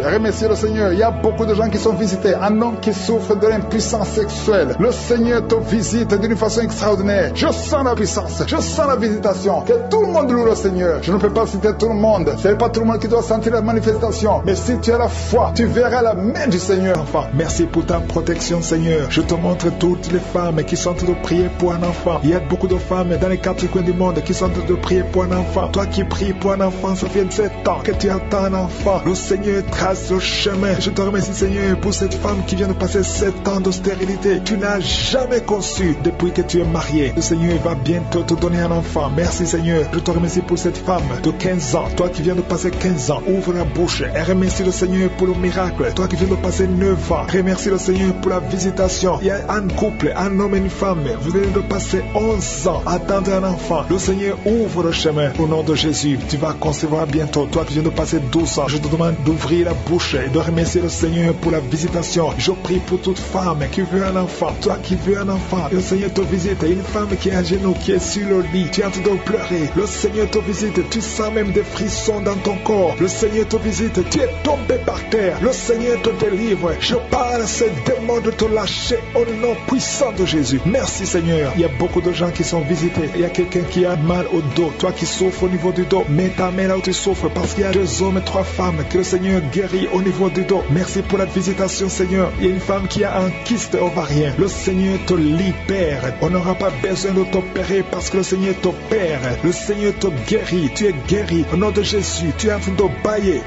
Remerciez le Seigneur. Il y a beaucoup de gens qui sont visités. Un homme qui souffre de l'impuissance sexuelle. Le Seigneur te visite d'une façon extraordinaire. Je sens la puissance. Je sens la visitation. Que tout le monde loue le Seigneur. Je ne peux pas citer tout le monde. Ce n'est pas tout le monde qui doit sentir la manifestation. Mais si tu as la foi, tu verras la main du Seigneur. Enfant, merci pour ta protection, Seigneur. Je te montre toutes les femmes qui sont en train de prier pour un enfant. Il y a beaucoup de femmes dans les 4 coins du monde qui sont en train de prier pour un enfant. Toi qui pries pour un enfant, ça fait 7 ans que tu attends un enfant. Le Seigneur trace le chemin. Je te remercie, Seigneur, pour cette femme qui vient de passer 7 ans de stérilité. Tu n'as jamais conçu depuis que tu es marié. Le Seigneur va bientôt te donner un enfant. Merci, Seigneur. Je te remercie pour cette femme de 15 ans. Toi qui viens de passer 15 ans, ouvre la bouche et remercie le Seigneur pour le miracle. Toi qui viens de passer 9 ans, remercie le Seigneur pour la visitation. Il y a un couple, un homme et une femme. Vous venez de passer 11 ans à attendre un enfant. Le Seigneur ouvre le chemin. Au nom de Jésus, tu vas concevoir bientôt. Toi qui viens de passer 12 ans, je te demande d'ouvrir la bouche et de remercier le Seigneur pour la visitation. Je prie pour toute femme qui veut un enfant. Toi qui veux un enfant, le Seigneur te visite. Il y a une femme qui est à genoux, qui est sur le lit. Tu es en train de pleurer. Le Seigneur te visite. Tu sens même des frissons dans ton corps. Le Seigneur te visite. Tu es tombé par terre. Le Seigneur te délivre. Je parle à ces démons de te lâcher au nom puissant de Jésus. Merci Seigneur. Il y a beaucoup de gens qui sont visités. Il y a quelqu'un qui a mal au dos. Toi qui souffres au niveau du dos, mets ta main là où tu souffres parce qu'il y a 2 hommes et 3 femmes que le Seigneur guérit au niveau du dos. Merci pour la visitation Seigneur. Il y a une femme qui a un kyste ovarien. Le Seigneur te libère. On n'aura pas besoin de t'opérer parce que le Seigneur t'opère. Le Seigneur te guérit. Tu es guéri. Au nom de Jésus, tu es en train de bailler.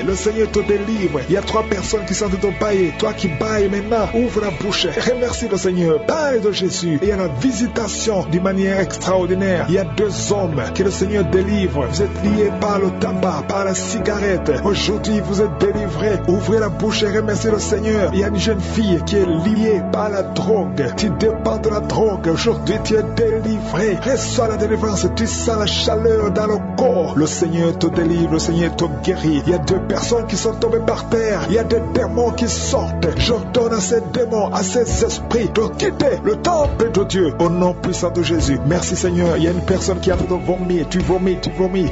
Le Seigneur te délivre. Il y a 3 personnes qui sont en train de bailler. Toi qui bailles maintenant, ouvre la bouche. Remercie le Seigneur. Parle de Jésus. Il y a la visitation d'une manière extraordinaire. Il y a 2 hommes que le Seigneur délivre. Vous êtes liés par le tabac, par la cigarette. Aujourd'hui, vous êtes délivrés. Ouvrez la bouche et remerciez le Seigneur. Il y a une jeune fille qui est liée par la drogue. Tu dépends de la drogue. Aujourd'hui, tu es délivré. Reçois la délivrance. Tu sens la chaleur dans le corps. Le Seigneur te délivre. Le Seigneur te guérit. Il y a 2 personnes qui sont tombées par terre. Il y a des démons qui sortent. J'ordonne à ces démons, à ces esprits de quitter le temple de Dieu au nom puissant de Jésus. Merci Seigneur. Il y a une personne qui a fait de vomir. Tu vomis.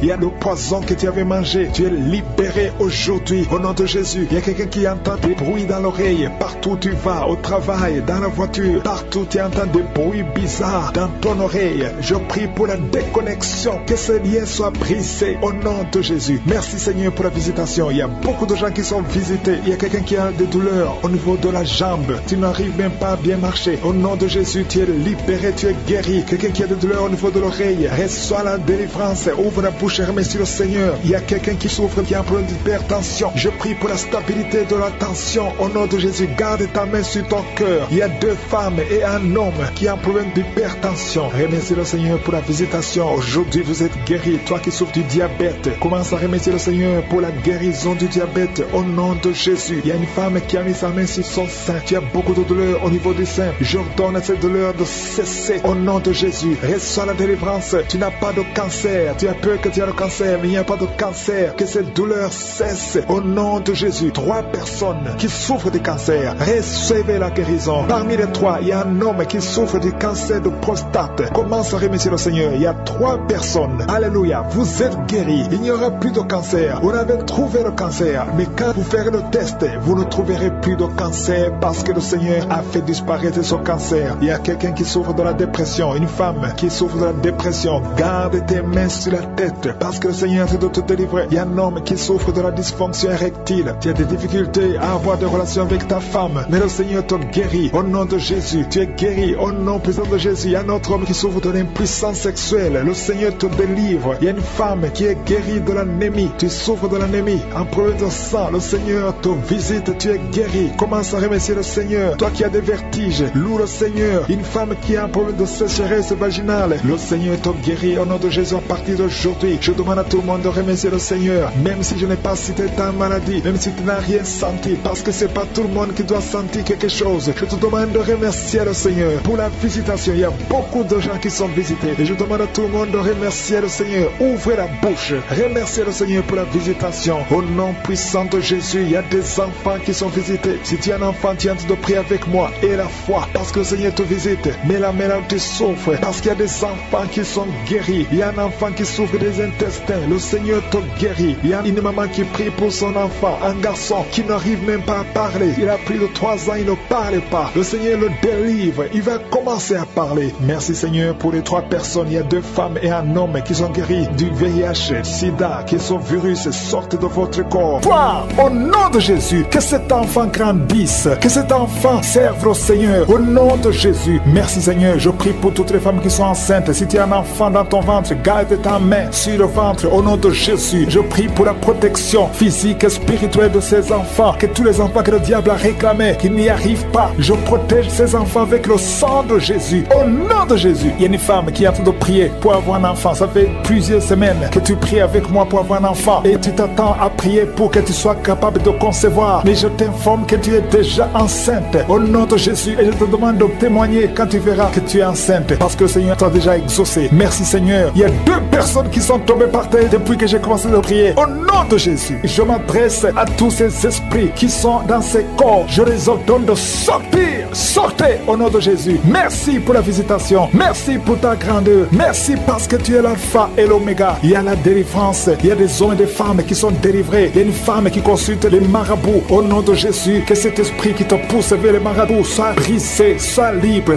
Il y a le poison que tu avais mangé. Tu es libéré aujourd'hui au nom de Jésus. Il y a quelqu'un qui entend des bruits dans l'oreille. Partout où tu vas, au travail, dans la voiture, partout tu entends des bruits bizarres dans ton oreille. Je prie pour la déconnexion. Que ce lien soit brisé au nom de Jésus. Merci Seigneur pour la visitation. Il y a beaucoup de gens qui sont visités. Il y a quelqu'un qui a des douleurs au niveau de la jambe. Tu n'arrives même pas à bien marcher. Au nom de Jésus, tu es libéré, tu es guéri. Quelqu'un qui a des douleurs au niveau de l'oreille, reçois la délivrance. Ouvre la bouche et remercie le Seigneur. Il y a quelqu'un qui souffre, qui a un problème d'hypertension. Je prie pour la stabilité de la tension. Au nom de Jésus, garde ta main sur ton cœur. Il y a 2 femmes et un homme qui a un problème d'hypertension. Remercie le Seigneur pour la visitation. Aujourd'hui, vous êtes guéri. Toi qui qui souffre du diabète. Commence à remercier le Seigneur pour la guérison du diabète au nom de Jésus. Il y a une femme qui a mis sa main sur son sein. Tu as beaucoup de douleur au niveau du sein. J'ordonne à cette douleur de cesser au nom de Jésus. Reçois la délivrance. Tu n'as pas de cancer. Tu as peur que tu as le cancer, mais il n'y a pas de cancer. Que cette douleur cesse au nom de Jésus. 3 personnes qui souffrent du cancer, recevez la guérison. Parmi les 3, il y a un homme qui souffre du cancer de prostate. Commence à remercier le Seigneur. Il y a 3 personnes. Alléluia. Vous êtes guéris. Il n'y aura plus de cancer. Vous avez trouvé le cancer, mais quand vous ferez le test, vous ne trouverez plus de cancer parce que le Seigneur a fait disparaître son cancer. Il y a quelqu'un qui souffre de la dépression, une femme qui souffre de la dépression. Garde tes mains sur la tête parce que le Seigneur est de te délivrer. Il y a un homme qui souffre de la dysfonction érectile. Tu as des difficultés à avoir des relations avec ta femme, mais le Seigneur te guérit au nom de Jésus. Tu es guéri au nom puissant de Jésus. Il y a un autre homme qui souffre de l'impuissance sexuelle. Le Seigneur te délivre. Il y a une femme qui est guérie de l'anémie. Tu souffres de l'anémie, un problème de sang. Le Seigneur te visite. Tu es guéri. Commence à remercier le Seigneur. Toi qui as des vertiges, loue le Seigneur. Une femme qui a un problème de sécheresse vaginale, le Seigneur te guérit au nom de Jésus à partir d'aujourd'hui. Je demande à tout le monde de remercier le Seigneur, même si je n'ai pas cité ta maladie, même si tu n'as rien senti, parce que c'est pas tout le monde qui doit sentir quelque chose. Je te demande de remercier le Seigneur pour la visitation. Il y a beaucoup de gens qui sont visités et je demande à tout le monde de remercier le Seigneur. Ouvrez la bouche, remerciez le Seigneur pour la visitation. Au nom puissant de Jésus, il y a des enfants qui sont visités. Si tu es un enfant, tu es en train de prier avec moi et la foi, parce que le Seigneur te visite. Mais la mère tu souffres, parce qu'il y a des enfants qui sont guéris. Il y a un enfant qui souffre des intestins, le Seigneur te guérit. Il y a une maman qui prie pour son enfant, un garçon qui n'arrive même pas à parler. Il a plus de 3 ans, il ne parle pas. Le Seigneur le délivre, il va commencer à parler. Merci Seigneur pour les 3 personnes. Il y a 2 femmes et un homme qui sont guéris du VIH, SIDA, que ce virus sorte de votre corps. Toi, au nom de Jésus, que cet enfant grandisse, que cet enfant serve au Seigneur, au nom de Jésus. Merci Seigneur, je prie pour toutes les femmes qui sont enceintes. Si tu as un enfant dans ton ventre, garde ta main sur le ventre au nom de Jésus. Je prie pour la protection physique et spirituelle de ces enfants, que tous les enfants que le diable a réclamés, qu'ils n'y arrivent pas, je protège ces enfants avec le sang de Jésus, au nom de Jésus. Il y a une femme qui est en train de prier pour avoir un enfant. Ça fait plusieurs semaines que tu pries avec moi pour avoir un enfant et tu t'attends à prier pour que tu sois capable de concevoir. Mais je t'informe que tu es déjà enceinte au nom de Jésus et je te demande de témoigner quand tu verras que tu es enceinte parce que le Seigneur t'a déjà exaucé. Merci Seigneur. Il y a 2 personnes qui sont tombées par terre depuis que j'ai commencé à prier. Au nom de Jésus, je m'adresse à tous ces esprits qui sont dans ces corps. Je les ordonne de sortir. Sortez au nom de Jésus. Merci pour la visitation. Merci pour ta grandeur. Merci parce que tu es l'alpha et l'oméga. Il y a la délivrance. Il y a des hommes et des femmes qui sont délivrés. Il y a une femme qui consulte les marabouts. Au nom de Jésus, que cet esprit qui te pousse vers les marabouts soit brisé, soit libre,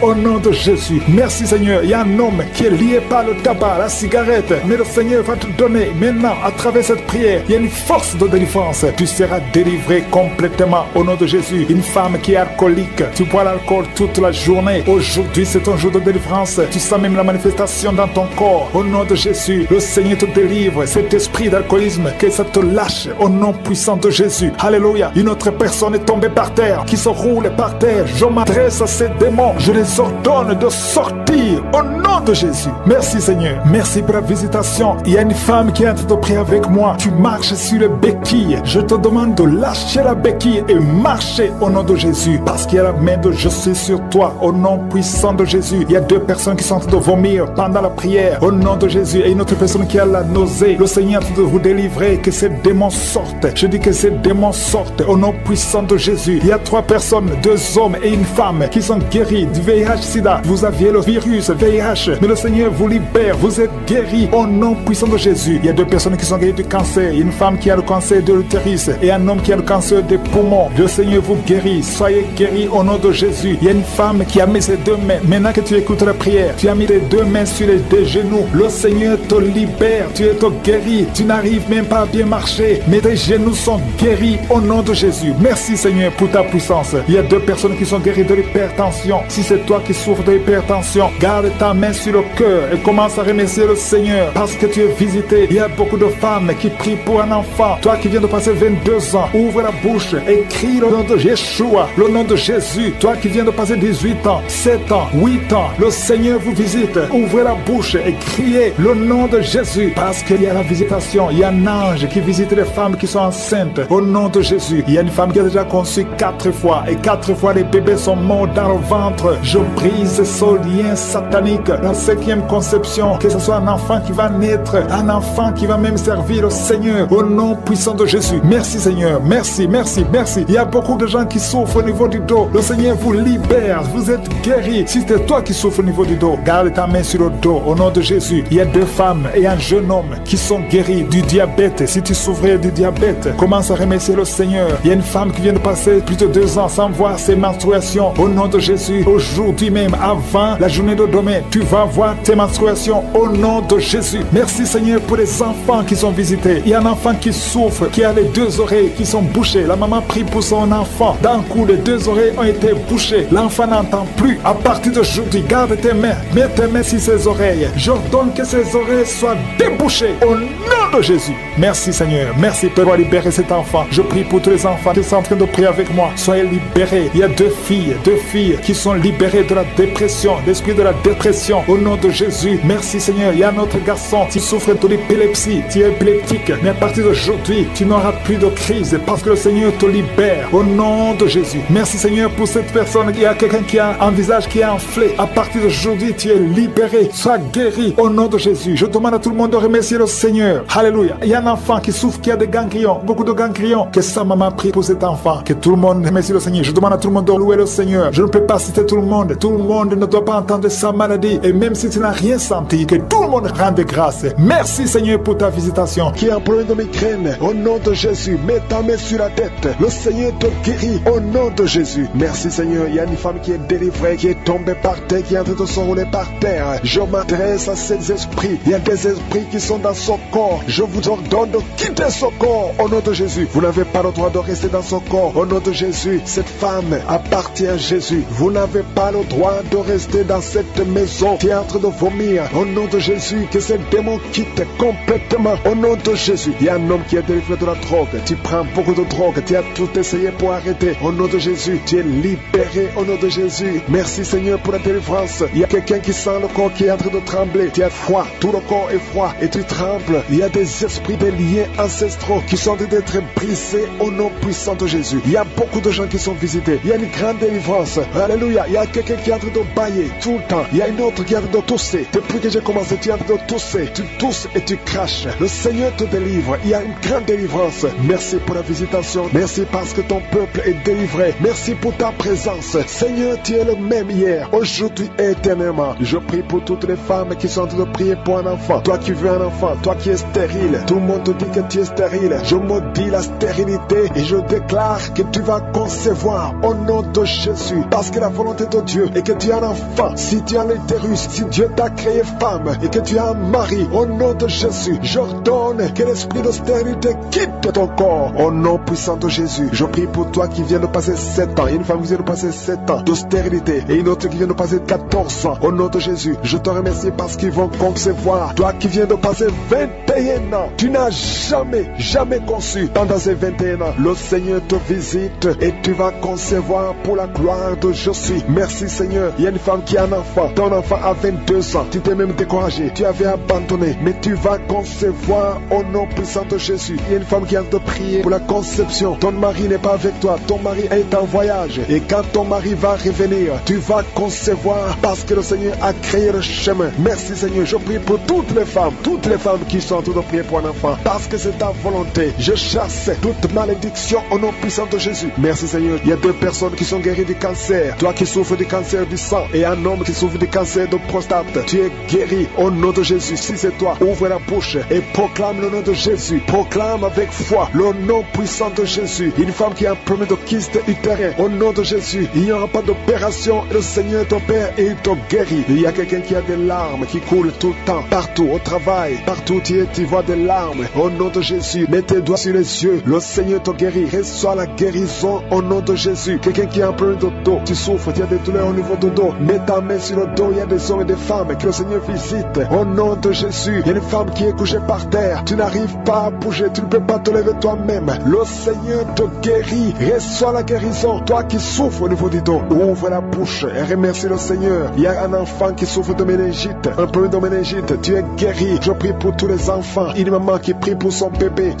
au nom de Jésus. Merci Seigneur. Il y a un homme qui est lié par le tabac, la cigarette, mais le Seigneur va te donner maintenant à travers cette prière. Il y a une force de délivrance. Tu seras délivré complètement au nom de Jésus. Une femme qui est alcoolique, tu bois l'alcool toute la journée. Aujourd'hui c'est un jour de délivrance. Tu sens même la manifestation dans ton corps. Au nom de Jésus, le Seigneur te délivre. Cet esprit d'alcoolisme, que ça te lâche au nom puissant de Jésus. Alléluia. Une autre personne est tombée par terre, qui se roule par terre. Je m'adresse à ces démons. Je les ordonne de sortir au nom de Jésus. Merci Seigneur. Merci pour la visitation. Il y a une femme qui est en train de prier avec moi. Tu marches sur le béquille. Je te demande de lâcher la béquille et marcher au nom de Jésus. Parce qu'il y a la main de je suis sur toi au nom puissant de Jésus. Il y a 2 personnes qui sont en train de vomir pendant la prière au nom de Jésus. Et une autre personne qui a la nausée. Le Seigneur est en train de vous délivrer. Que ces démons sortent. Je dis que ces démons sortent au nom puissant de Jésus. Il y a 3 personnes, 2 hommes et une femme qui sont guéris du VIH-Sida. Vous aviez le virus VIH, mais le Seigneur vous libère. Vous êtes guéris au nom puissant de Jésus. Il y a 2 personnes qui sont guéries du cancer. Une femme qui a le cancer de l'utérus et un homme qui a le cancer des poumons. Le Seigneur vous guérit. Soyez guéris au nom de Jésus. Il y a une femme qui a mis ses 2 mains. Maintenant que tu écoutes la prière, tu as mis les 2 mains sur les 2 genoux. Le Seigneur te libère. Tu es guéri. Tu n'arrives même pas à bien marcher, mais tes genoux sont guéris au nom de Jésus. Merci Seigneur pour ta puissance. Il y a 2 personnes qui sont guéries de l'hypertension. Si c'est toi qui souffres de l'hypertension, garde ta main sur le cœur et commence à remercier le Seigneur parce que tu es visité. Il y a beaucoup de femmes qui prient pour un enfant. Toi qui viens de passer 22 ans, ouvre la bouche et crie le nom de Yeshua, le nom de de Jésus, toi qui viens de passer 18 ans, 7 ans, 8 ans, le Seigneur vous visite. Ouvrez la bouche et criez le nom de Jésus, parce qu'il y a la visitation. Il y a un ange qui visite les femmes qui sont enceintes. Au nom de Jésus, il y a une femme qui a déjà conçu 4 fois, et 4 fois les bébés sont morts dans le ventre. Je brise ce lien satanique. La 5e conception, que ce soit un enfant qui va naître, un enfant qui va même servir le Seigneur, au nom puissant de Jésus. Merci Seigneur, merci, merci, merci. Il y a beaucoup de gens qui souffrent au niveau du dos. Le Seigneur vous libère, vous êtes guéris. Si c'est toi qui souffres au niveau du dos, garde ta main sur le dos, au nom de Jésus. Il y a 2 femmes et un jeune homme qui sont guéris du diabète. Si tu souffrais du diabète, commence à remercier le Seigneur. Il y a une femme qui vient de passer plus de 2 ans sans voir ses menstruations. Au nom de Jésus, aujourd'hui même, avant la journée de demain, tu vas voir tes menstruations au nom de Jésus. Merci Seigneur pour les enfants qui sont visités. Il y a un enfant qui souffre, qui a les 2 oreilles qui sont bouchées. La maman prie pour son enfant. D'un coup, les 2 oreilles ont été bouchées. L'enfant n'entend plus. À partir d'aujourd'hui, garde tes mains. Mets tes mains sur ses oreilles. J'ordonne que ses oreilles soient débouchées au nom de Jésus. Merci Seigneur. Merci pour libérer cet enfant. Je prie pour tous les enfants qui sont en train de prier avec moi. Soyez libérés. Il y a 2 filles qui sont libérées de la dépression, l'esprit de la dépression au nom de Jésus. Merci Seigneur. Il y a un autre garçon qui souffre de l'épilepsie. Tu es épileptique. Mais à partir d'aujourd'hui, tu n'auras plus de crise parce que le Seigneur te libère au nom de Jésus. Merci Seigneur pour cette personne. Il y a quelqu'un qui a un visage qui est enflé. À partir d'aujourd'hui, tu es libéré. Sois guéri au nom de Jésus. Je demande à tout le monde de remercier le Seigneur. Alléluia. Il y a un enfant qui souffre, qui a des ganglions, beaucoup de ganglions. Que sa maman prie pour cet enfant. Que tout le monde remercie le Seigneur. Je demande à tout le monde de louer le Seigneur. Je ne peux pas citer tout le monde. Tout le monde ne doit pas entendre sa maladie. Et même si tu n'as rien senti, que tout le monde rende grâce. Merci Seigneur pour ta visitation. Qui a un problème de migraine, au nom de Jésus, mets ta main sur la tête. Le Seigneur te guérit au nom de Jésus. Merci Seigneur. Il y a une femme qui est délivrée, qui est tombée par terre, qui est en train de se rouler par terre. Je m'adresse à ces esprits. Il y a des esprits qui sont dans son corps. Je vous ordonne de quitter son corps au nom de Jésus. Vous n'avez pas le droit de rester dans son corps au nom de Jésus. Cette femme appartient à Jésus. Vous n'avez pas le droit de rester dans cette maison qui est en train de vomir au nom de Jésus. Que ces démons quittent complètement au nom de Jésus. Il y a un homme qui est délivré de la drogue. Tu prends beaucoup de drogue. Tu as tout essayé pour arrêter. Au nom de Jésus, tu es libéré au nom de Jésus. Merci Seigneur pour la délivrance. Il y a quelqu'un qui sent le corps qui est en train de trembler. Tu as froid. Tout le corps est froid et tu trembles. Il y a des esprits, des liens ancestraux qui sont en train d'être brisés au nom puissant de Jésus. Il y a beaucoup de gens qui sont visités. Il y a une grande délivrance. Alléluia. Il y a quelqu'un qui est en train de bailler tout le temps. Il y a une autre qui est en train de tousser. Depuis que j'ai commencé, tu es en train de tousser. Tu tousses et tu craches. Le Seigneur te délivre. Il y a une grande délivrance. Merci pour la visitation. Merci parce que ton peuple est délivré. Merci pour ta présence. Seigneur, tu es le même hier, aujourd'hui et éternellement. Je prie pour toutes les femmes qui sont en train de prier pour un enfant. Toi qui veux un enfant, toi qui es stérile. Tout le monde te dit que tu es stérile. Je maudis la stérilité et je déclare que tu vas concevoir au nom de Jésus. Parce que la volonté de Dieu est que tu as un enfant. Si tu as l'utérus, si Dieu t'a créé femme et que tu as un mari, au nom de Jésus, j'ordonne que l'esprit de stérilité quitte ton corps. Au nom puissant de Jésus, je prie pour toi qui viens de passer 7 ans. Il y a une femme qui vient de passer 7 ans de stérilité et une autre qui vient de passer 14 ans. Au nom de Jésus, je te remercie parce qu'ils vont concevoir. Toi qui viens de passer 21 ans, tu n'as jamais conçu. Pendant ces 21 ans, le Seigneur te visite et tu vas concevoir pour la gloire de Jésus. Merci Seigneur. Il y a une femme qui a un enfant. Ton enfant a 22 ans. Tu t'es même découragé. Tu avais abandonné. Mais tu vas concevoir au nom puissant de Jésus. Il y a une femme qui a de prier pour la conception. Ton mari n'est pas avec toi. Ton mari est en voyage. Et quand ton mari va revenir, tu vas concevoir parce que le Seigneur a créé le chemin. Merci Seigneur. Je prie pour toutes les femmes qui sont en train de prier pour un enfant. Parce que c'est ta volonté. Je chasse toute malédiction au nom puissant de Jésus. Merci Seigneur. Il y a 2 personnes qui sont guéries du cancer. Toi qui souffres du cancer du sang et un homme qui souffre du cancer de prostate. Tu es guéri au nom de Jésus. Si c'est toi, ouvre la bouche et proclame le nom de Jésus. Proclame avec foi le nom puissant de Jésus. Une femme qui a un problème de kyste utérin. Au nom de Jésus, il n'y aura pas d'opération. Le Seigneur t'opère et il te guérit. Il y a quelqu'un qui a des larmes qui coulent tout le temps. Partout, au travail, partout où tu es, tu voient des larmes, au nom de Jésus, mets tes doigts sur les yeux. Le Seigneur te guérit. Reçois la guérison au nom de Jésus. Quelqu'un qui a un problème de dos, tu souffres, tu as des douleurs au niveau du dos. Mets ta main sur le dos. Il y a des hommes et des femmes que le Seigneur visite. Au nom de Jésus, il y a une femme qui est couchée par terre. Tu n'arrives pas à bouger, tu ne peux pas te lever toi-même. Le Seigneur te guérit. Reçois la guérison. Toi qui souffres au niveau du dos, ouvre la bouche et remercie le Seigneur. Il y a un enfant qui souffre de méningite, un problème de méningite. Tu es guéri. Je prie pour tous les enfants. Une maman qui prie pour son bébé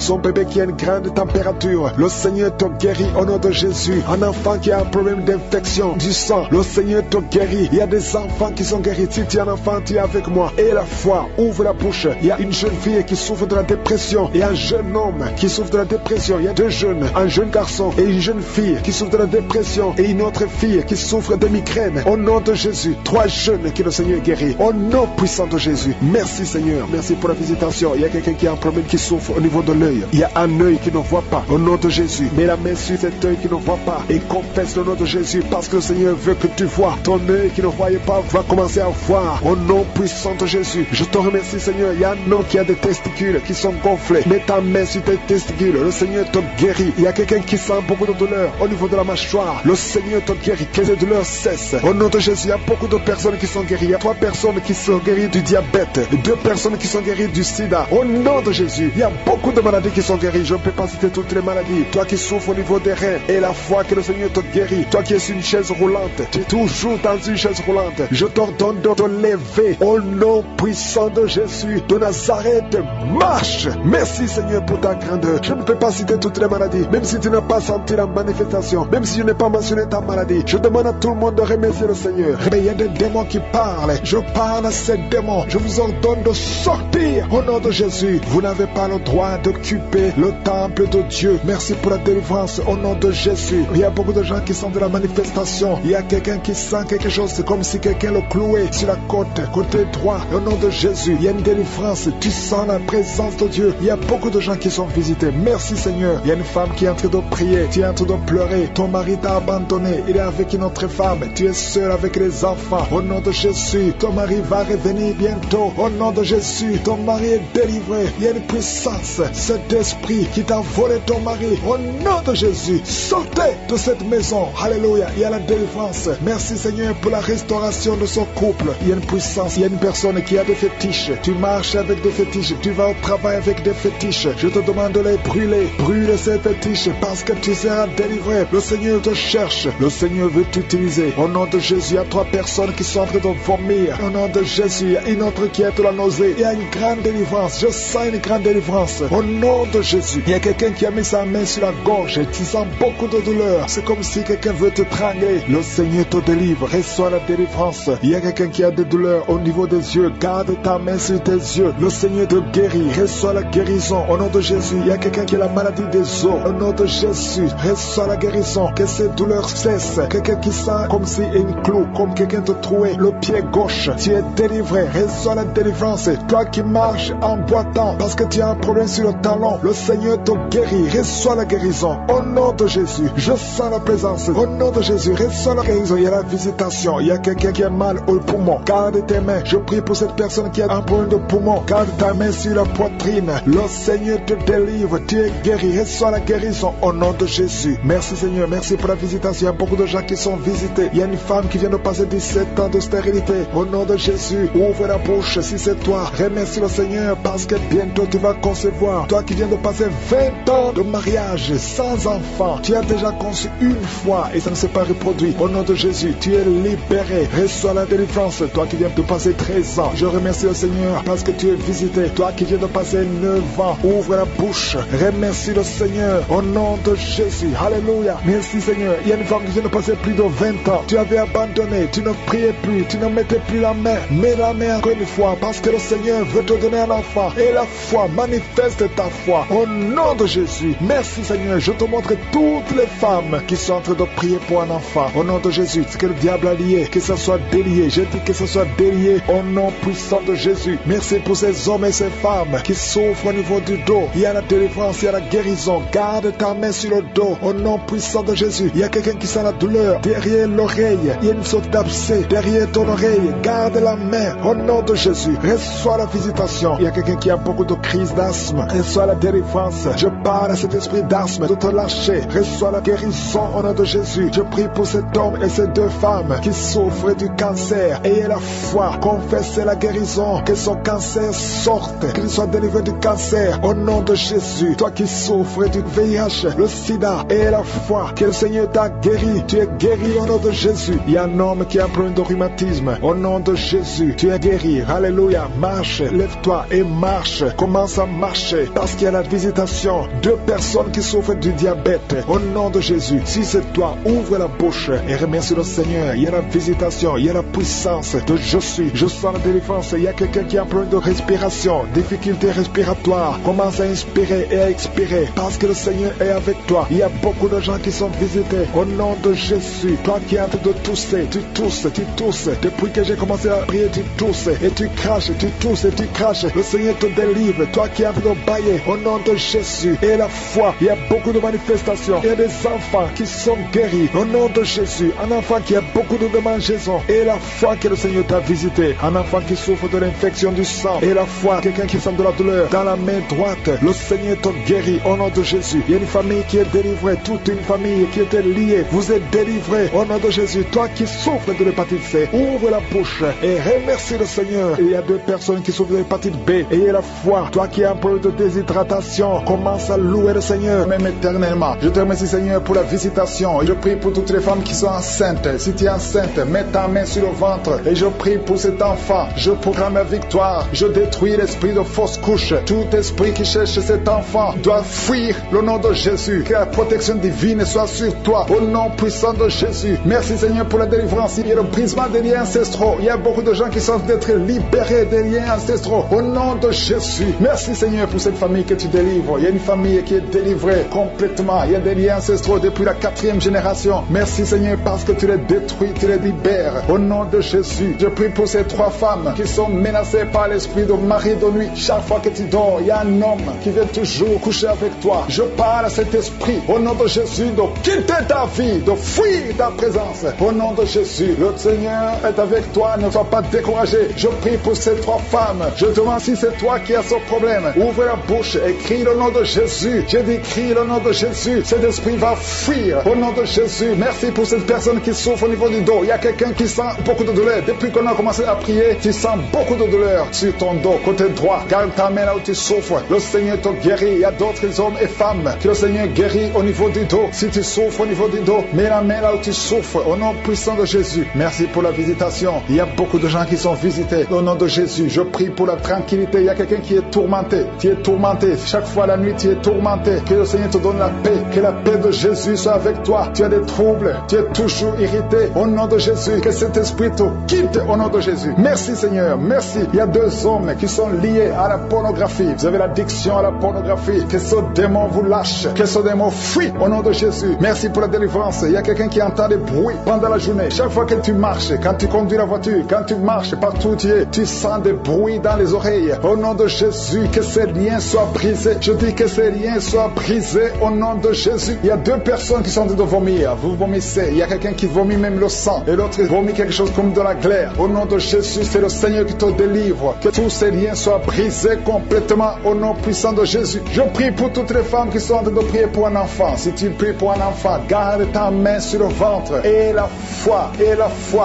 qui a une grande température. Le Seigneur te guérit au nom de Jésus. Un enfant qui a un problème d'infection du sang, le Seigneur te guérit. Il y a des enfants qui sont guéris. Si tu es un enfant, tu es avec moi. Et la foi, ouvre la bouche. Il y a une jeune fille qui souffre de la dépression et un jeune homme qui souffre de la dépression. Il y a deux jeunes, un jeune garçon et une jeune fille qui souffre de la dépression et une autre fille qui souffre de migraine. Au nom de Jésus, 3 jeunes que le Seigneur guérit. Au nom puissant de Jésus. Merci Seigneur. Merci pour la visitation. Il y a quelqu'un qui a un problème qui souffre au niveau de l'œil. Il y a un œil qui ne voit pas. Au nom de Jésus, mets la main sur cet œil qui ne voit pas et confesse le nom de Jésus parce que le Seigneur veut que tu vois. Ton œil qui ne voyait pas va commencer à voir. Au nom puissant de Jésus, je te remercie Seigneur. Il y a un homme qui a des testicules qui sont gonflés. Mets ta main sur tes testicules. Le Seigneur te guérit. Il y a quelqu'un qui sent beaucoup de douleur au niveau de la mâchoire. Le Seigneur te guérit. Que ces douleurs cessent. Au nom de Jésus, il y a beaucoup de personnes qui sont guéries. Il y a 3 personnes qui sont guéries du diabète, 2 personnes qui sont guéries du sida. Au nom de Jésus, il y a beaucoup de maladies qui sont guéries. Je ne peux pas citer toutes les maladies. Toi qui souffres au niveau des reins et la foi que le Seigneur te guérit. Toi qui es sur une chaise roulante, tu es toujours dans une chaise roulante. Je t'ordonne de te lever au nom puissant de Jésus de Nazareth. Marche. Merci Seigneur pour ta grandeur. Je ne peux pas citer toutes les maladies. Même si tu n'as pas senti la manifestation, même si je n'ai pas mentionné ta maladie, je demande à tout le monde de remercier le Seigneur. Mais il y a des démons qui parlent. Je parle à ces démons. Je vous ordonne de sortir au nom de Jésus. Vous n'avez pas le droit d'occuper le temple de Dieu. Merci pour la délivrance au nom de Jésus. Il y a beaucoup de gens qui sont de la manifestation. Il y a quelqu'un qui sent quelque chose. C'est comme si quelqu'un le clouait sur la côte, côté droit. Au nom de Jésus, il y a une délivrance. Tu sens la présence de Dieu. Il y a beaucoup de gens qui sont visités. Merci Seigneur. Il y a une femme qui est en train de prier. Tu es en train de pleurer. Ton mari t'a abandonné. Il est avec une autre femme. Tu es seul avec les enfants. Au nom de Jésus, ton mari va revenir bientôt. Au nom de Jésus, ton mari est délivré. Il y a une puissance. Cet esprit qui t'a volé ton mari. Au nom de Jésus, sortez de cette maison. Alléluia. Il y a la délivrance. Merci Seigneur pour la restauration de son couple. Il y a une puissance. Il y a une personne qui a des fétiches. Tu marches avec des fétiches. Tu vas au travail avec des fétiches. Je te demande de les brûler. Brûle ces fétiches parce que tu seras délivré. Le Seigneur te cherche. Le Seigneur veut t'utiliser. Au nom de Jésus, il y a 3 personnes qui sont en train de vomir. Au nom de Jésus, il y a une autre qui est de la nausée. Il y a une grande délivrance. Je sens une grande délivrance. Au nom de Jésus, il y a quelqu'un qui a mis sa main sur la gorge et tu sens beaucoup de douleur. C'est comme si quelqu'un veut te trangler. Le Seigneur te délivre. Reçois la délivrance. Il y a quelqu'un qui a des douleurs au niveau des yeux. Garde ta main sur tes yeux. Le Seigneur te guérit. Reçois la guérison. Au nom de Jésus, il y a quelqu'un qui a la maladie des os. Au nom de Jésus, reçois la guérison. Que ces douleurs cessent. Quelqu'un qui sent comme si une clou, comme quelqu'un te trouait le pied gauche. Tu es délivré. Reçois la délivrance. Toi qui marches en boitant parce que tu as un problème sur le talon, le Seigneur te guérit. Reçois la guérison. Au nom de Jésus, je sens la présence. Au nom de Jésus, reçois la guérison. Il y a la visitation. Il y a quelqu'un qui a mal au poumon. Garde tes mains. Je prie pour cette personne qui a un problème de poumon. Garde ta main sur la poitrine. Le Seigneur te délivre. Tu es guéri. Reçois la guérison au nom de Jésus. Merci Seigneur. Merci pour la visitation. Il y a beaucoup de gens qui sont visités. Il y a une femme qui vient de passer 17 ans de stérilité. Au nom de Jésus, ouvre la bouche si c'est toi. Remercie le Seigneur parce que bientôt tu vas concevoir. Toi qui viens de passer 20 ans de mariage sans enfant. Tu as déjà conçu une fois et ça ne s'est pas reproduit. Au nom de Jésus, tu es libéré. Reçois la délivrance. Toi qui viens de passer 13 ans. Je remercie le Seigneur parce que tu es visité. Toi qui viens de passer 9 ans. Ouvre la bouche. Remercie le Seigneur. Au nom de Jésus. Alléluia. Merci Seigneur. Il y a une femme qui vient de passer plus de 20 ans. Tu avais abandonné. Tu ne priais plus. Tu ne mettais plus la main. Mets la main encore une fois parce que le Seigneur veut te donner un enfant. Et la foi, manifeste ta foi. Au nom de Jésus. Merci Seigneur. Je te montre toutes les femmes qui sont en train de prier pour un enfant. Au nom de Jésus. Ce que le diable a lié, que ce soit délié. Je dis que ce soit délié au nom puissant de Jésus. Merci pour ces hommes et ces femmes qui souffrent au niveau du dos. Il y a la délivrance, il y a la guérison. Garde ta main sur le dos. Au nom puissant de Jésus. Il y a quelqu'un qui sent la douleur derrière l'oreille. Il y a une sorte d'abcès derrière ton oreille. Garde la main. Au nom de Jésus. Reçois la visitation. Il y a quelqu'un qui a beaucoup de crises d'asthme, reçois la délivrance. Je parle à cet esprit d'asthme de te lâcher. Reçois la guérison au nom de Jésus. Je prie pour cet homme et ces deux femmes qui souffrent du cancer. Ayez la foi, confessez la guérison, que son cancer sorte, qu'il soit délivré du cancer au nom de Jésus. Toi qui souffres du VIH, le sida, ayez la foi que le Seigneur t'a guéri. Tu es guéri au nom de Jésus. Il y a un homme qui a un problème de rhumatisme. Au nom de Jésus, tu es guéri. Alléluia. Marche, lève-toi et marche. Commence à marcher parce qu'il y a la visitation. Deux personnes qui souffrent du diabète. Au nom de Jésus, si c'est toi, ouvre la bouche et remercie le Seigneur. Il y a la visitation, il y a la puissance de je suis. Je sens la délivrance. Il y a quelqu'un qui a un problème de respiration, difficulté respiratoire. Commence à inspirer et à expirer parce que le Seigneur est avec toi. Il y a beaucoup de gens qui sont visités. Au nom de Jésus, toi qui es en train de tousser, tu tousses. Depuis que j'ai commencé à prier, tu tousses et tu craches, tu tousses et tu craches. Le Seigneur te délivre. Toi qui es en train de bailler, au nom de Jésus. Et la foi, il y a beaucoup de manifestations. Il y a des enfants qui sont guéris. Au nom de Jésus, un enfant qui a beaucoup de démangeaisons. Et la foi que le Seigneur t'a visité. Un enfant qui souffre de l'infection du sang. Et la foi, quelqu'un qui sent de la douleur dans la main droite. Le Seigneur te guérit au nom de Jésus. Il y a une famille qui est délivrée. Toute une famille qui était liée. Vous êtes délivrés au nom de Jésus. Toi qui souffres de l'hépatite C, ouvre la bouche et remercie le Seigneur. Et il y a deux personnes qui souffrent de l'hépatite B. Ayez la foi. Toi qui as un peu de déshydratation, commence à louer le Seigneur, même éternellement. Je te remercie, Seigneur, pour la visitation. Je prie pour toutes les femmes qui sont enceintes. Si tu es enceinte, mets ta main sur le ventre. Et je prie pour cet enfant. Je proclame la victoire. Je détruis l'esprit de fausse couche. Tout esprit qui cherche cet enfant doit fuir le nom de Jésus. Que la protection divine soit sur toi. Au nom puissant de Jésus. Merci, Seigneur, pour la délivrance. Il y a le brisement des liens ancestraux. Il y a beaucoup de gens qui sont d'être libérés des liens ancestraux. Au nom de Jésus. Merci, Seigneur, pour cette famille que tu délivres. Il y a une famille qui est délivrée complètement. Il y a des liens ancestraux depuis la 4e génération. Merci, Seigneur, parce que tu les détruis, tu les libères. Au nom de Jésus. Je prie pour ces 3 femmes qui sont menacées par l'esprit de mari de nuit. Chaque fois que tu dors, il y a un homme qui vient toujours coucher avec toi. Je parle à cet esprit, au nom de Jésus, de quitter ta vie, de fuir ta présence. Au nom de Jésus, le Seigneur est avec toi, ne sois pas découragé. Je prie pour ces 3 femmes. Je te demande si c'est toi qui as ce problème. Ouvre la bouche et crie le nom de Jésus. Je dis crie le nom de Jésus. Cet esprit va fuir au nom de Jésus. Merci pour cette personne qui souffre au niveau du dos. Il y a quelqu'un qui sent beaucoup de douleur. Depuis qu'on a commencé à prier, tu sens beaucoup de douleur sur ton dos, côté droit. Garde ta main là où tu souffres. Le Seigneur te guérit. Il y a d'autres hommes et femmes que le Seigneur guérit au niveau du dos. Si tu souffres au niveau du dos, mets la main là où tu souffres au nom puissant de Jésus. Merci pour la visitation. Il y a beaucoup de gens qui sont visités au nom de Jésus. Je prie pour la tranquillité. Il y a quelqu'un qui est tourmenté. Tu es tourmenté. Chaque fois la nuit, tu es tourmenté. Que le Seigneur te donne la paix. Que la paix de Jésus soit avec toi. Tu as des troubles. Tu es toujours irrité. Au nom de Jésus. Que cet esprit te quitte au nom de Jésus. Merci, Seigneur. Merci. Il y a 2 hommes qui sont liés à la pornographie. Vous avez l'addiction à la pornographie. Que ce démon vous lâche. Que ce démon fuit au nom de Jésus. Merci pour la délivrance. Il y a quelqu'un qui entend des bruits pendant la journée. Chaque fois que tu marches, quand tu conduis la voiture, quand tu marches partout où tu es, tu sens des bruits dans les oreilles. Au nom de Jésus, que ces liens soient brisés. Je dis que ces liens soient brisés au nom de Jésus. Il y a 2 personnes qui sont en train de vomir. Vous vomissez. Il y a quelqu'un qui vomit même le sang. Et l'autre vomit quelque chose comme de la glaire. Au nom de Jésus, c'est le Seigneur qui te délivre. Que tous ces liens soient brisés complètement au nom puissant de Jésus. Je prie pour toutes les femmes qui sont en train de prier pour un enfant. Si tu pries pour un enfant, garde ta main sur le ventre. Et la foi.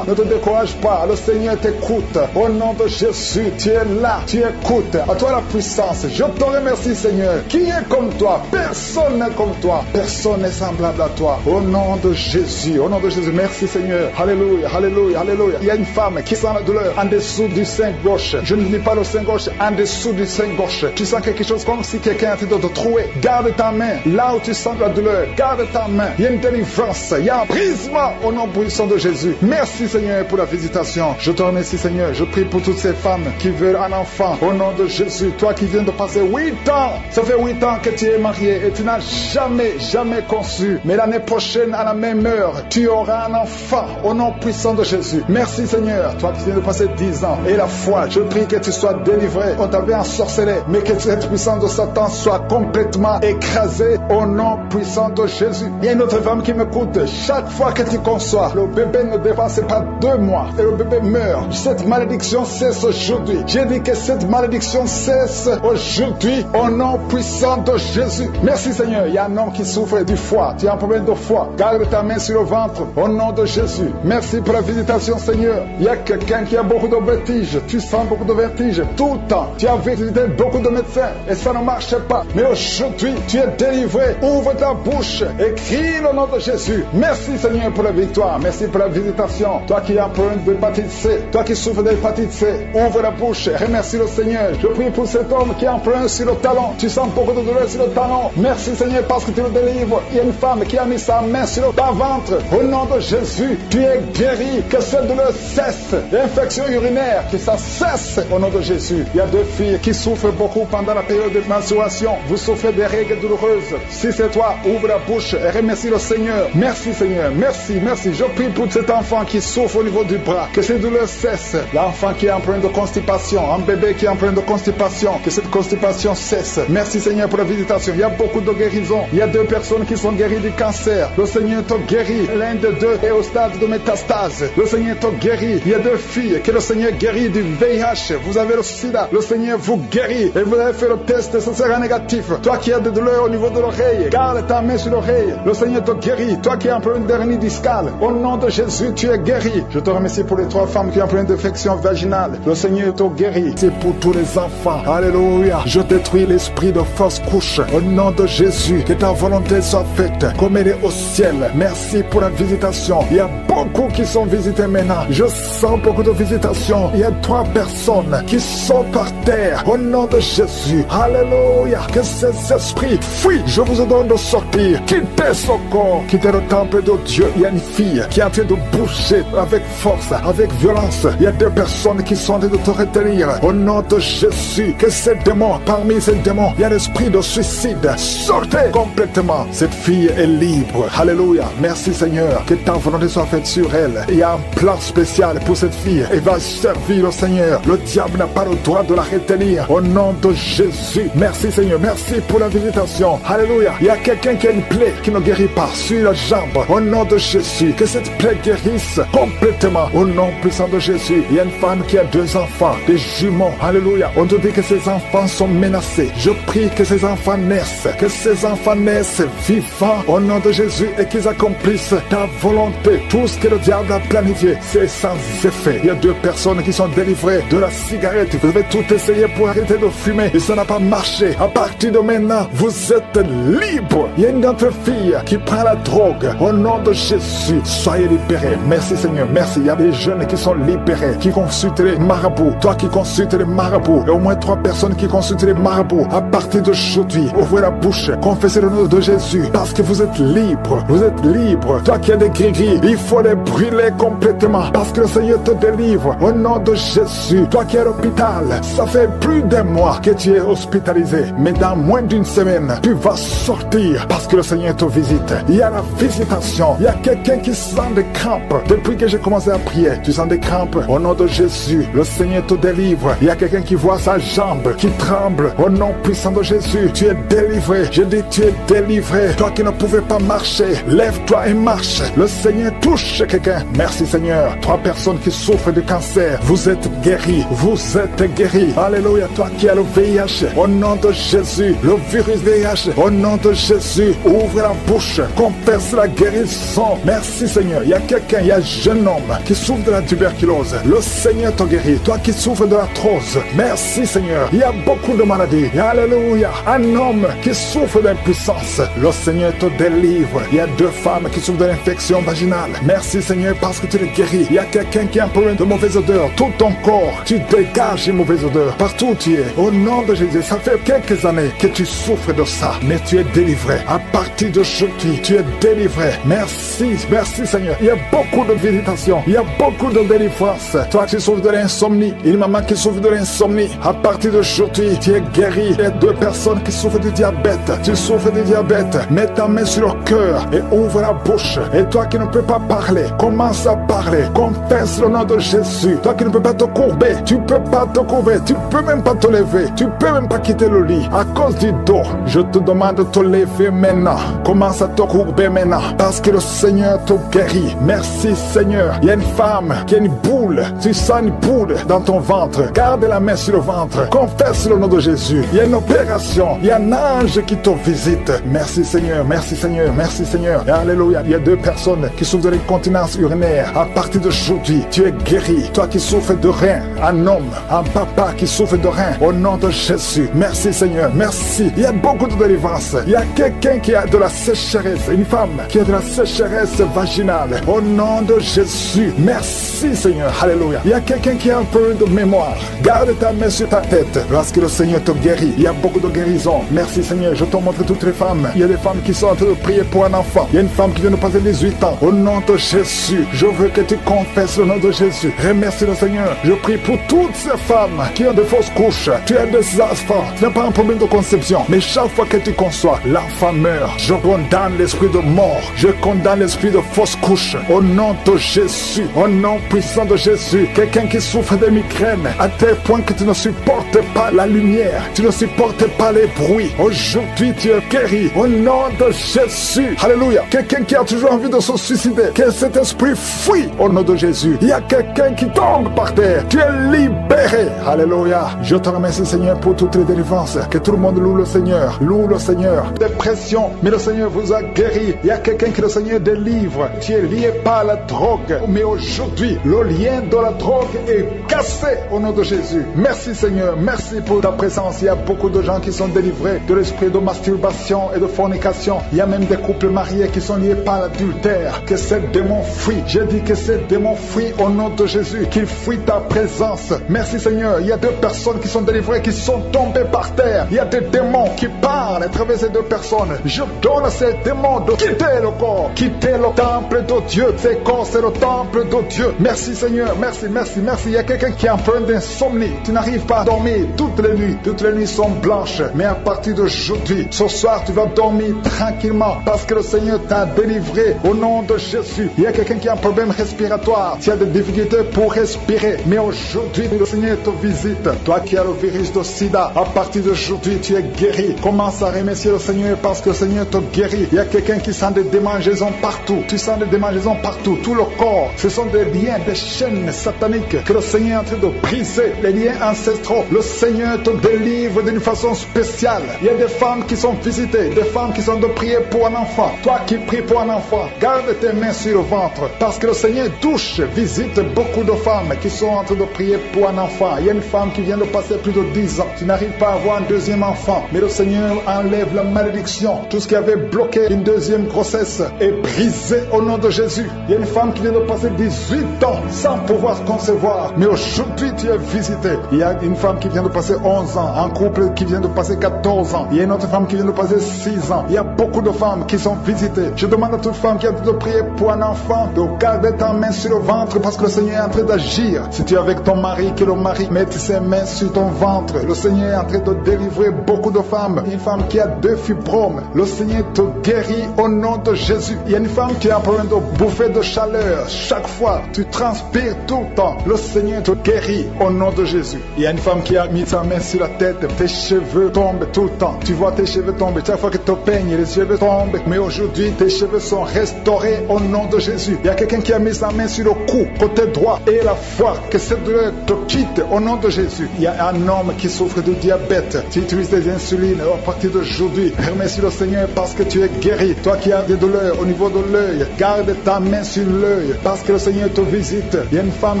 Ne te décourage pas. Le Seigneur t'écoute. Au nom de Jésus, tu es là. Tu écoutes. À toi la puissance. Je te remercie, Seigneur. Qui est comme toi? Personne n'est comme toi. Personne n'est semblable à toi. Au nom de Jésus. Au nom de Jésus. Merci, Seigneur. Alléluia. Alléluia. Alléluia. Il y a une femme qui sent la douleur en dessous du sein gauche. Je ne dis pas le sein gauche. En dessous du sein gauche. Tu sens quelque chose comme si quelqu'un est en train de te trouer. Garde ta main. Là où tu sens la douleur. Garde ta main. Il y a une délivrance. Il y a un brisement au nom puissant de Jésus. Merci, Seigneur, pour la visitation. Je te remercie, Seigneur. Je prie pour toutes ces femmes qui veulent un enfant. Au nom de Jésus. Toi qui viens de passer 8 ans. Ça fait 8 ans que tu es marié et tu n'as jamais conçu. Mais l'année prochaine, à la même heure, tu auras un enfant. Au nom puissant de Jésus. Merci, Seigneur. Toi qui viens de passer 10 ans. Et la foi, je prie que tu sois délivré. On t'avait ensorcelé. Mais que cette puissance de Satan soit complètement écrasée. Au nom puissant de Jésus. Il y a une autre femme qui m'écoute. Chaque fois que tu conçois, le bébé ne dépasse pas 2 mois. Et le bébé meurt. Cette malédiction cesse aujourd'hui. J'ai dit que cette malédiction affliction cesse aujourd'hui au nom puissant de Jésus. Merci Seigneur. Il y a un homme qui souffre du foie. Tu as un problème de foie. Garde ta main sur le ventre au nom de Jésus. Merci pour la visitation Seigneur. Il y a quelqu'un qui a beaucoup de vertiges. Tu sens beaucoup de vertiges tout le temps. Tu as visité beaucoup de médecins et ça ne marche pas. Mais aujourd'hui, tu es délivré. Ouvre ta bouche et crie le nom de Jésus. Merci Seigneur pour la victoire. Merci pour la visitation. Toi qui as un problème d'hépatite C, toi qui souffres d'hépatite C, ouvre la bouche. Remercie le Seigneur. Je prie pour cet homme qui a un problème sur le talon. Tu sens beaucoup de douleur sur le talon. Merci Seigneur parce que tu le délivres. Il y a une femme qui a mis sa main sur le ventre. Au nom de Jésus, tu es guéri. Que cette douleur cesse. L'infection urinaire, que ça cesse au nom de Jésus. Il y a deux filles qui souffrent beaucoup pendant la période de menstruation. Vous souffrez des règles douloureuses. Si c'est toi, ouvre la bouche et remercie le Seigneur. Merci Seigneur. Merci, merci. Je prie pour cet enfant qui souffre au niveau du bras. Que ces douleurs cessent. L'enfant qui est en train de constipation. Un bébé qui est en train de constipation. Que cette constipation cesse. Merci Seigneur pour la visitation. Il y a beaucoup de guérisons. Il y a deux personnes qui sont guéries du cancer. Le Seigneur te guérit. L'un de deux est au stade de métastase. Le Seigneur te guérit. Il y a deux filles que le Seigneur guérit du VIH. Vous avez le sida. Le Seigneur vous guérit. Et vous avez fait le test, ce sera négatif. Toi qui as des douleurs au niveau de l'oreille, garde ta main sur l'oreille. Le Seigneur te guérit. Toi qui as un problème d'hernie discale, au nom de Jésus, tu es guéri. Je te remercie pour les trois femmes qui ont un problème d'infection vaginale. Le Seigneur te guérit. C'est pour tous les enfants. Alléluia. Je détruis l'esprit de fausse couche. Au nom de Jésus, que ta volonté soit faite comme elle est au ciel. Merci pour la visitation. Il y a beaucoup qui sont visités maintenant. Je sens beaucoup de visitations. Il y a 3 personnes qui sont par terre. Au nom de Jésus. Alléluia. Que ces esprits fuient. Je vous ordonne de sortir. Quittez ce corps. Quittez le temple de Dieu. Il y a une fille qui est en train de bouger avec force, avec violence. Il y a 2 personnes qui sont en train de te retenir. Au nom de Jésus. Que ces démons, parmi ces démons, il y a l'esprit de suicide. Sortez complètement. Cette fille est libre. Alléluia. Merci Seigneur. Que ta volonté soit faite sur elle. Il y a un plan spécial pour cette fille. Elle va servir le Seigneur. Le diable n'a pas le droit de la retenir. Au nom de Jésus. Merci Seigneur. Merci pour la visitation. Alléluia. Il y a quelqu'un qui a une plaie qui ne guérit pas sur la jambe. Au nom de Jésus. Que cette plaie guérisse complètement. Au nom puissant de Jésus. Il y a une femme qui a 2 enfants, des jumeaux. Alléluia. On te dit que ces enfants sont menacés. Je prie que ces enfants naissent. Que ces enfants naissent vivants au nom de Jésus et qu'ils accomplissent ta volonté. Tout ce que le diable a planifié, c'est sans effet. Il y a 2 personnes qui sont délivrées de la cigarette. Vous avez tout essayé pour arrêter de fumer et ça n'a pas marché. À partir de maintenant, vous êtes libre. Il y a une d'entre filles qui prend la drogue. Au nom de Jésus, soyez libérés. Merci Seigneur, merci. Il y a des jeunes qui sont libérés, qui consultent les marabouts. Toi qui consultes les marabouts, et au moins 3 personnes qui consultent les marabouts. À partir d'aujourd'hui, ouvrez la bouche, confessez le nom de Jésus, parce que vous êtes libre. Vous êtes libre. Toi qui as des gris-gris, il faut les brûler complètement, parce que le Seigneur te délivre. Au nom de Jésus, toi qui es à l'hôpital, ça fait plus d'1 mois que tu es hospitalisé, mais dans moins d'1 semaine, tu vas sortir, parce que le Seigneur te visite. Il y a la visitation. Il y a quelqu'un qui sent des crampes. Depuis que j'ai commencé à prier, tu sens des crampes. Au nom de Jésus, le Seigneur te délivre. Il y a quelqu'un qui voit sa jambe qui tremble. Au nom puissant de Jésus, tu es délivré. Je dis, tu es délivré. Toi qui ne pouvais pas marcher, lève-toi et marche. Le Seigneur touche quelqu'un. Merci Seigneur. 3 personnes qui souffrent de cancer, vous êtes guéris. Vous êtes guéris. Alléluia. Toi qui as le VIH, au nom de Jésus, le virus VIH, au nom de Jésus, ouvre la bouche, confesse la guérison. Merci Seigneur. Il y a quelqu'un, il y a un jeune homme qui souffre de la tuberculose. Le Seigneur te guérit. Toi qui souffres de l'arthrose, merci Seigneur. Il y a beaucoup de maladies. Alléluia. Un homme qui souffre d'impuissance, le Seigneur te délivre. Il y a 2 femmes qui souffrent de l'infection vaginale. Merci Seigneur parce que tu les guéris. Il y a quelqu'un qui a un problème de mauvaise odeur. Tout ton corps, tu dégages une mauvaise odeur. Partout où tu es, au nom de Jésus, ça fait quelques années que tu souffres de ça, mais tu es délivré. À partir d'aujourd'hui, tu es délivré. Merci, merci Seigneur. Il y a beaucoup de visitations. Il y a beaucoup de délivrance. Toi qui souffres de l'insomnie, une maman qui souffre de l'insomnie, à partir d'aujourd'hui, tu es guéri. Il y a 2 personnes qui souffrent du diabète. Tu souffres du diabète. Mets ta main sur le cœur et ouvre la bouche. Et toi qui ne peux pas parler, commence à parler. Confesse le nom de Jésus. Toi qui ne peux pas te courber, tu peux pas te courber. Tu peux même pas te lever. Tu peux même pas quitter le lit à cause du dos. Je te demande de te lever maintenant. Commence à te courber maintenant parce que le Seigneur te te guérit. Merci Seigneur. Il y a une femme qui a une boule. Tu sens une boule dans ton ventre. Garde la main sur le ventre. Confesse le nom de Jésus. Il y a une opération. Il y a un ange qui te visite. Merci Seigneur. Merci Seigneur. Merci Seigneur. Alléluia. Il y a 2 personnes qui souffrent de l'incontinence urinaire. À partir d'aujourd'hui, tu es guéri. Toi qui souffres de rein, un homme, un papa qui souffre de rein, au nom de Jésus. Merci Seigneur. Merci. Il y a beaucoup de délivrance. Il y a quelqu'un qui a de la sécheresse. Une femme qui a de la sécheresse vaginale. Au nom de Jésus. Merci Seigneur. Alléluia. Il y a quelqu'un qui a un peu de mémoire. Garde ta main sur ta tête lorsque le Seigneur te guérit. Il y a beaucoup de guérison. Merci Seigneur. Je te montre toutes les femmes. Il y a des femmes qui sont en train de prier pour un enfant. Il y a une femme qui vient de passer 18 ans. Au nom de Jésus, je veux que tu confesses le nom de Jésus. Remercie le Seigneur. Je prie pour toutes ces femmes qui ont de fausses couches. Tu as des enfants. Tu n'as pas un problème de conception. Mais chaque fois que tu conçois, l'enfant meurt. Je condamne l'esprit de mort. Je condamne l'esprit de fausse couche. Au nom de Jésus. Au nom puissant de Jésus. Quelqu'un qui souffre de migraine à tel point que tu ne supportes pas la lumière. Tu ne supportes pas les bruits. Aujourd'hui, tu es guéri. Au nom de Jésus. Alléluia. Quelqu'un qui a toujours envie de se suicider. Que cet esprit fuit au nom de Jésus. Il y a quelqu'un qui tombe par terre. Tu es libéré. Alléluia. Je te remercie Seigneur pour toutes les délivrances. Que tout le monde loue le Seigneur. Loue le Seigneur. Dépression. Mais le Seigneur vous a guéri. Il y a quelqu'un que le Seigneur délivre. Tu es lié par la drogue. Mais aujourd'hui, le lien de la drogue est cassé au nom de Jésus. Merci Seigneur. Merci pour ta présence. Il y a beaucoup de gens qui sont délivrés de l'esprit de masturbation et de fornication. Il y a même des couples mariés qui sont liés par l'adultère. Que ces démons fuient. J'ai dit que ces démons fuient au nom de Jésus. Qu'ils fuient ta présence. Merci Seigneur. Il y a 2 personnes qui sont délivrées, qui sont tombées par terre. Il y a des démons qui parlent à travers ces 2 personnes. Je donne à ces démons de quitter le corps, quitter le temple de Dieu. Ces corps, c'est le temple de Dieu. Merci Seigneur. Merci, merci, merci. Il y a quelqu'un qui a un problème d'insomnie. Tu n'arrives pas à dormir toutes les nuits. Toutes les nuits sont blanches. Mais à partir d'aujourd'hui, ce soir, tu vas dormir tranquillement parce que le Seigneur t'a délivré au nom de Jésus. Il y a quelqu'un qui a un problème respiratoire. Tu as des difficultés pour respirer. Mais aujourd'hui, le Seigneur te visite. Toi qui as le virus de sida, à partir d'aujourd'hui, tu es guéri. Commence à remercier le Seigneur parce que le Seigneur te guérit. Il y a quelqu'un qui sent des démangeaisons partout. Tu sens des démangeaisons partout. Tout le corps, ce sont des liens, des chaînes sataniques que le Seigneur est en train de briser. Les liens ancestraux. Le Seigneur te délivre d'une façon spéciale. Il y a des femmes qui sont visitées, des femmes qui sont de prier pour un enfant. Toi qui pries pour un enfant, garde tes mains sur le ventre parce que le Seigneur touche, visite beaucoup de femmes qui sont en train de prier pour un enfant. Il y a une femme qui vient de passer plus de 10 ans. Tu n'arrives pas à avoir un deuxième enfant, mais le Seigneur enlève la malédiction. Tout ce qui avait bloqué une deuxième grossesse est brisé au nom de Jésus. Il y a une femme qui vient de passer 18 ans sans pouvoir concevoir, mais aujourd'hui tu es visité. Il y a une femme qui vient de passer 11 ans, un couple qui vient de passer 14 ans. Il y a une autre femme qui vient de passer 6 ans. Il y a beaucoup de femmes qui sont visitées. Je demande à toute femme qui a de prier pour un enfant de garder ta main sur le ventre parce que le Seigneur est en train d'agir. Si tu es avec ton mari, que le mari mette ses mains sur ton ventre. Le Seigneur est en train de délivrer beaucoup de femmes. Une femme qui a 2 fibromes, le Seigneur te guérit au nom de Jésus. Il y a une femme qui a un problème de bouffée de chaleur. Chaque fois, tu transpires tout le temps. Le Seigneur te guérit au nom de Jésus. Il y a une femme qui a mis sa main sur la tête. Tes cheveux tombent tout le temps. Tu vois tes cheveux tomber. Chaque fois que tu te peignes, les cheveux tombent. Mais aujourd'hui, tes cheveux sont restaurés au nom de Jésus. Il y a quelqu'un qui a mis sa main sur le cou, côté droit, et la foi. Que cette douleur te quitte au nom de Jésus. Il y a un homme qui souffre de diabète. Tu utilises des insulines. À partir d'aujourd'hui, remercie le Seigneur parce que tu es guéri. Toi qui as des douleurs au niveau de l'œil, garde ta main sur l'œil parce que le Seigneur te visite. Il y a une femme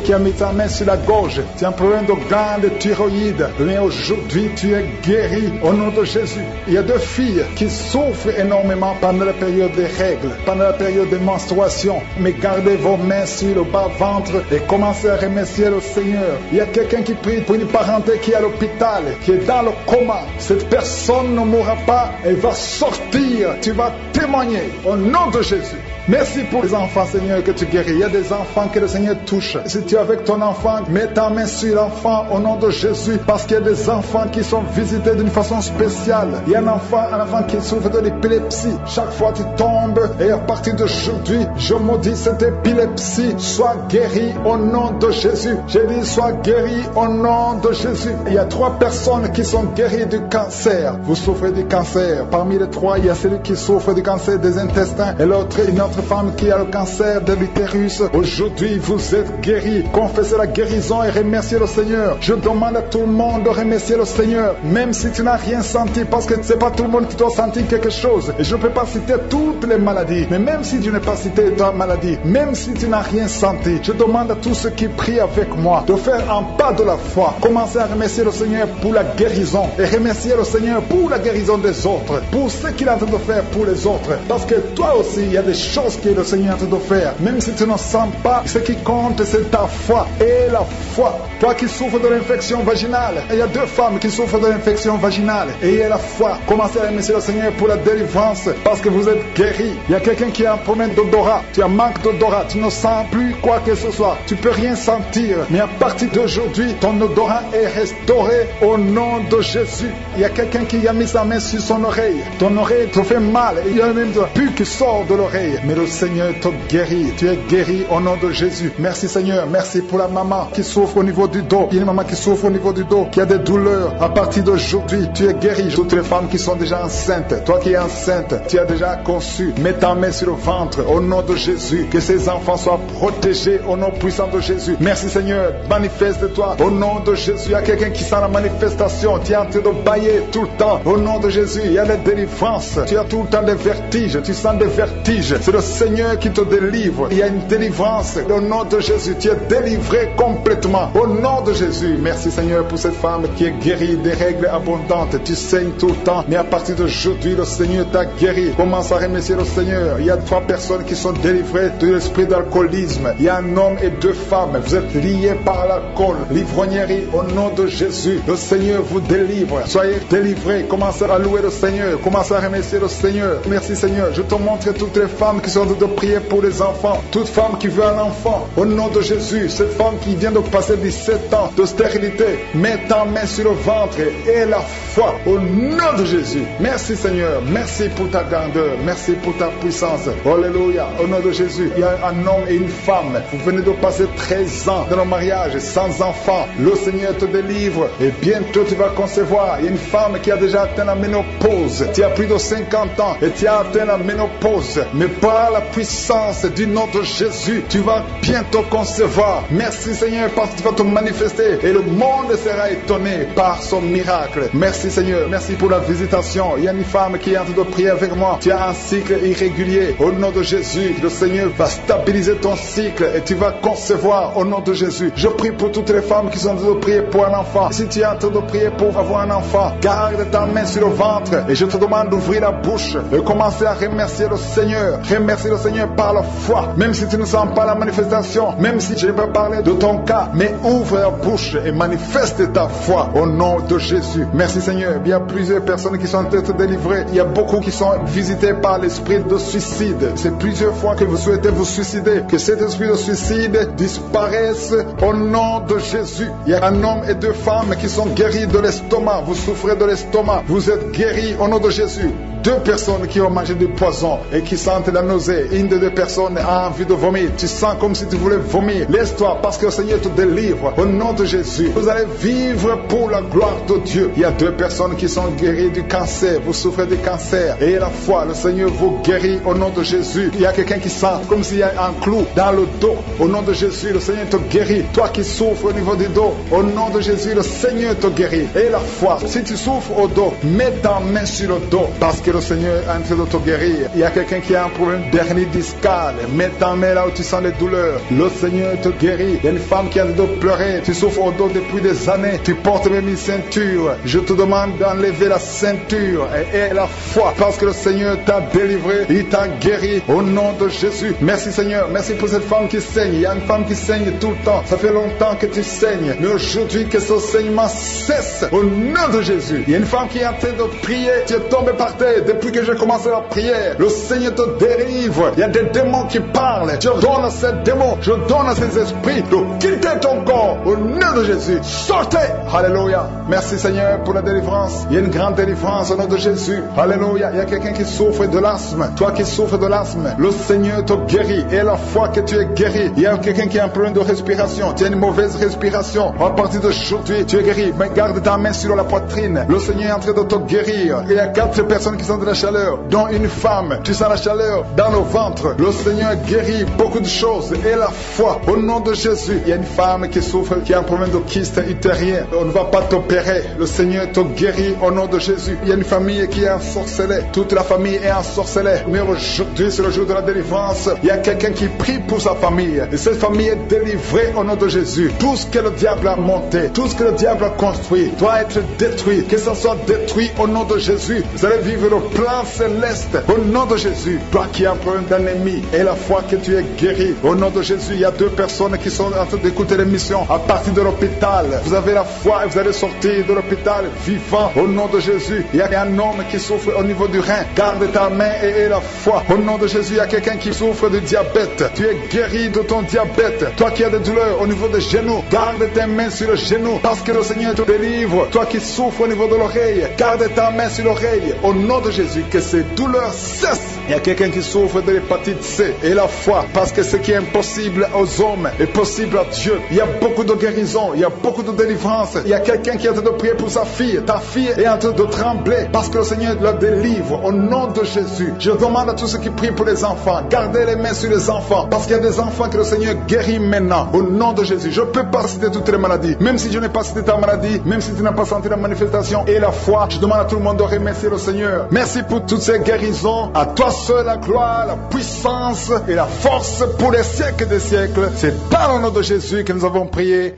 qui a mis sa main sur la gorge. Tu as un problème de glande thyroïde. Mais aujourd'hui, tu es guéri au nom de Jésus. Il y a 2 filles qui souffrent énormément pendant la période des règles, pendant la période des menstruations. Mais gardez vos mains sur le bas-ventre et commencez à remercier le Seigneur. Il y a quelqu'un qui prie pour une parenté qui est à l'hôpital, qui est dans le coma. Cette personne ne mourra pas, elle va sortir. Tu vas témoigner au nom de Jésus. Merci pour les enfants, Seigneur, que tu guéris. Il y a des enfants que le Seigneur touche. Si tu es avec ton enfant, mets ta main sur l'enfant au nom de Jésus, parce qu'il y a des enfants qui sont visités d'une façon spéciale. Il y a un enfant qui souffre de l'épilepsie. Chaque fois tu tombes, et à partir d'aujourd'hui, je maudis cette épilepsie. Sois guéri au nom de Jésus. J'ai dit, sois guéri au nom de Jésus. Il y a 3 personnes qui sont guéries du cancer. Vous souffrez du cancer. Parmi les 3, il y a celui qui souffre du cancer des intestins, et l'autre, une autre autre femme qui a le cancer de l'utérus, aujourd'hui vous êtes guéris. Confessez la guérison et remerciez le Seigneur. Je demande à tout le monde de remercier le Seigneur, même si tu n'as rien senti, parce que c'est pas tout le monde qui doit sentir quelque chose. Et je ne peux pas citer toutes les maladies, mais même si tu n'as pas cité ta maladie, même si tu n'as rien senti, je demande à tous ceux qui prient avec moi de faire un pas de la foi. Commencez à remercier le Seigneur pour la guérison et remercier le Seigneur pour la guérison des autres, pour ce qu'il est en train de faire pour les autres. Parce que toi aussi, il y a des choses que le Seigneur est en train de faire. Même si tu ne sens pas, ce qui compte, c'est ta foi. Et la foi. Toi qui souffres de l'infection vaginale, il y a 2 femmes qui souffrent de l'infection vaginale. Et il y a la foi. Commencez à remercier le Seigneur pour la délivrance, parce que vous êtes guéris. Il y a quelqu'un qui a un problème d'odorat. Tu as manque d'odorat. Tu ne sens plus quoi que ce soit. Tu peux rien sentir. Mais à partir d'aujourd'hui, ton odorat est restauré au nom de Jésus. Il y a quelqu'un qui a mis sa main sur son oreille. Ton oreille te fait mal. Il y a même de pu qui sort de l'oreille. Mais le Seigneur te guérit. Tu es guéri au nom de Jésus. Merci Seigneur. Merci pour la maman qui souffre au niveau du dos. Il y a une maman qui souffre au niveau du dos, qui a des douleurs. À partir d'aujourd'hui, tu es guéri. Toutes les femmes qui sont déjà enceintes, toi qui es enceinte, tu as déjà conçu. Mets ta main sur le ventre au nom de Jésus. Que ces enfants soient protégés au nom puissant de Jésus. Merci Seigneur. Manifeste-toi au nom de Jésus. Il y a quelqu'un qui sent la manifestation. Tu es en train de bailler tout le temps. Au nom de Jésus, il y a des délivrances. Tu as tout le temps des vertiges. Tu sens des vertiges. C'est le Seigneur qui te délivre. Il y a une délivrance. Au nom de Jésus, tu es délivré complètement. Au nom de Jésus. Merci Seigneur pour cette femme qui est guérie des règles abondantes. Tu saignes tout le temps. Mais à partir d'aujourd'hui, le Seigneur t'a guéri. Commence à remercier le Seigneur. Il y a 3 personnes qui sont délivrées de l'esprit d'alcoolisme. Il y a un homme et 2 femmes. Vous êtes liés par l'alcool. L'ivrognerie au nom de Jésus. Le Seigneur vous délivre. Soyez délivrés. Commencez à louer le Seigneur. Commencez à remercier le Seigneur. Merci Seigneur. Je te montre toutes les femmes qui sont en train de prier pour les enfants. Toute femme qui veut un enfant. Au nom de Jésus. Cette femme qui vient de passer 17 ans de stérilité. Mets ta main sur le ventre et la foi. Au nom de Jésus. Merci Seigneur. Merci pour ta grandeur. Merci pour ta puissance. Alléluia. Au nom de Jésus. Il y a un homme et une femme. Vous venez de passer 13 ans dans le mariage sans enfant. Le Seigneur te délivre et bientôt tu vas concevoir. Il y a une femme qui a déjà atteint la ménopause. Tu as plus de 50 ans et tu as atteint la ménopause. Mais par la puissance du nom de Jésus, tu vas bientôt concevoir. Merci Seigneur parce que tu vas te manifester et le monde sera étonné par son miracle. Merci Seigneur. Merci pour la visitation. Il y a une femme qui est en train de prier avec moi. Tu as un cycle irrégulier. Au nom de Jésus, le Seigneur va stabiliser ton cycle et tu vas concevoir au nom de Jésus. Je prie pour toutes les femmes qui sont en train de prier pour un enfant. Si tu es en train de prier pour avoir un enfant, garde ta main sur le ventre et je te demande d'ouvrir la bouche et commencer à remercier le Seigneur. Remercier le Seigneur par la foi. Même si tu ne sens pas la manifestation, même si je ne peux parler de ton cas, mais ouvre la bouche et manifeste ta foi au nom de Jésus. Merci Seigneur. Il y a plusieurs personnes qui sont en train de délivrer. Il y a beaucoup qui sont visités par l'esprit de suicide. C'est plusieurs fois que vous souhaitez vous suicider. Que cet esprit de suicide disparaisse au nom de Jésus. Il y a un homme et 2 femmes qui sont guéris de l'estomac. Vous souffrez de l'estomac. Vous êtes guéris au nom de Jésus. 2 personnes qui ont mangé du poison et qui sentent la nausée. Une des 2 personnes a envie de vomir. Tu sens comme si tu voulais vomir. Laisse-toi parce que le Seigneur te délivre. Au nom de Jésus, vous allez vivre pour la gloire de Dieu. Il y a 2 personnes qui sont guéries du cancer. Vous souffrez du cancer. Et la foi, le Seigneur vous guérit au nom de Jésus. Il y a quelqu'un qui sent comme s'il y a un clou dans le dos. Au nom de Jésus, le Seigneur te guérit. Toi qui souffres au niveau du dos, au nom de Jésus, le Seigneur te guérit. Et la foi, si tu souffres au dos, mets ta main sur le dos parce que le Seigneur est en train de te guérir. Il y a quelqu'un qui a un problème d'hernie discale. Mets ta main là où tu sens les douleurs. Le Seigneur te guérit. Il y a une femme qui a le dos pleuré. Tu souffres au dos depuis des années. Tu portes même une ceinture. Je te demande d'enlever la ceinture et la foi parce que le Seigneur t'a délivré. Il t'a guéri au nom de Jésus. Merci Seigneur. Merci pour cette femme qui saigne. Il y a une femme qui saigne tout le temps. Ça fait longtemps que tu saignes. Mais aujourd'hui que ce saignement cesse au nom de Jésus. Il y a une femme qui est en train de prier. Tu es tombé par terre depuis que j'ai commencé la prière. Le Seigneur te délivre. Il y a des démons qui parlent. Je donne à ces démons, je donne à ces esprits de quitter ton corps au nom de Jésus. Sortez. Alléluia. Merci Seigneur pour la délivrance. Il y a une grande délivrance au nom de Jésus. Alléluia. Il y a quelqu'un qui souffre de l'asthme. Toi qui souffres de l'asthme, le Seigneur te guérit. Et la foi que tu es guéri. Il y a quelqu'un qui a un problème de respiration. Tu as une mauvaise respiration. À partir d'aujourd'hui, tu es guéri. Mais garde ta main sur la poitrine. Le Seigneur est en train de te guérir. Il y a 4 personnes qui sont de la chaleur, dont une femme. Tu sens la chaleur dans le ventre. Le Seigneur guérit beaucoup de choses. Et la foi, au nom de Jésus. Il y a une femme qui souffre, qui a un problème de kyste utérin. On ne va pas t'opérer. Le Seigneur te guérit au nom de Jésus. Il y a une famille qui est ensorcelée. Toute la famille est ensorcelée. Mais aujourd'hui, c'est le jour de la délivrance. Il y a quelqu'un qui prie pour sa famille. Et cette famille est délivrée au nom de Jésus. Tout ce que le diable a monté, tout ce que le diable a construit, doit être détruit. Que ça soit détruit au nom de Jésus. Vous allez vivre le plan céleste au nom de Jésus. Toi qui as un problème d'ennemi et la foi que tu es guéri, au nom de Jésus, il y a 2 personnes qui sont en train d'écouter l'émission à partir de l'hôpital. Vous avez la foi et vous allez sortir de l'hôpital vivant au nom de Jésus. Il y a un homme qui souffre au niveau du rein. Garde ta main et la foi. Au nom de Jésus, il y a quelqu'un qui souffre de diabète. Tu es guéri de ton diabète. Toi qui as des douleurs au niveau des genoux, garde tes mains sur le genou parce que le Seigneur te délivre. Toi qui souffres au niveau de l'oreille, garde ta main sur l'oreille. Au nom de Jésus, que ces douleurs cessent. Il y a quelqu'un qui souffre de l'hépatite C et la foi, parce que ce qui est impossible aux hommes est possible à Dieu. Il y a beaucoup de guérison, il y a beaucoup de délivrance. Il y a quelqu'un qui est en train de prier pour sa fille. Ta fille est en train de trembler parce que le Seigneur la délivre au nom de Jésus. Je demande à tous ceux qui prient pour les enfants, gardez les mains sur les enfants, parce qu'il y a des enfants que le Seigneur guérit maintenant au nom de Jésus. Je ne peux pas citer toutes les maladies, même si je n'ai pas cité ta maladie, même si tu n'as pas senti la manifestation et la foi. Je demande à tout le monde de remercier le Seigneur. Merci pour toutes ces guérisons. À toi seul la gloire, la puissance et la force pour les siècles des siècles. C'est par le nom de Jésus que nous avons prié.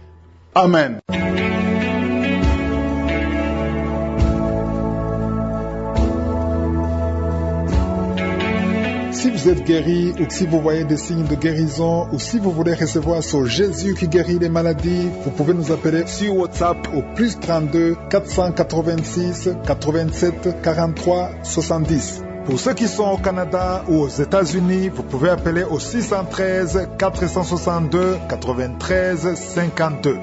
Amen. Si vous êtes guéri ou si vous voyez des signes de guérison ou si vous voulez recevoir ce Jésus qui guérit les maladies, vous pouvez nous appeler sur WhatsApp au plus 32 486 87 43 70. Pour ceux qui sont au Canada ou aux États-Unis, vous pouvez appeler au 613 462 93 52.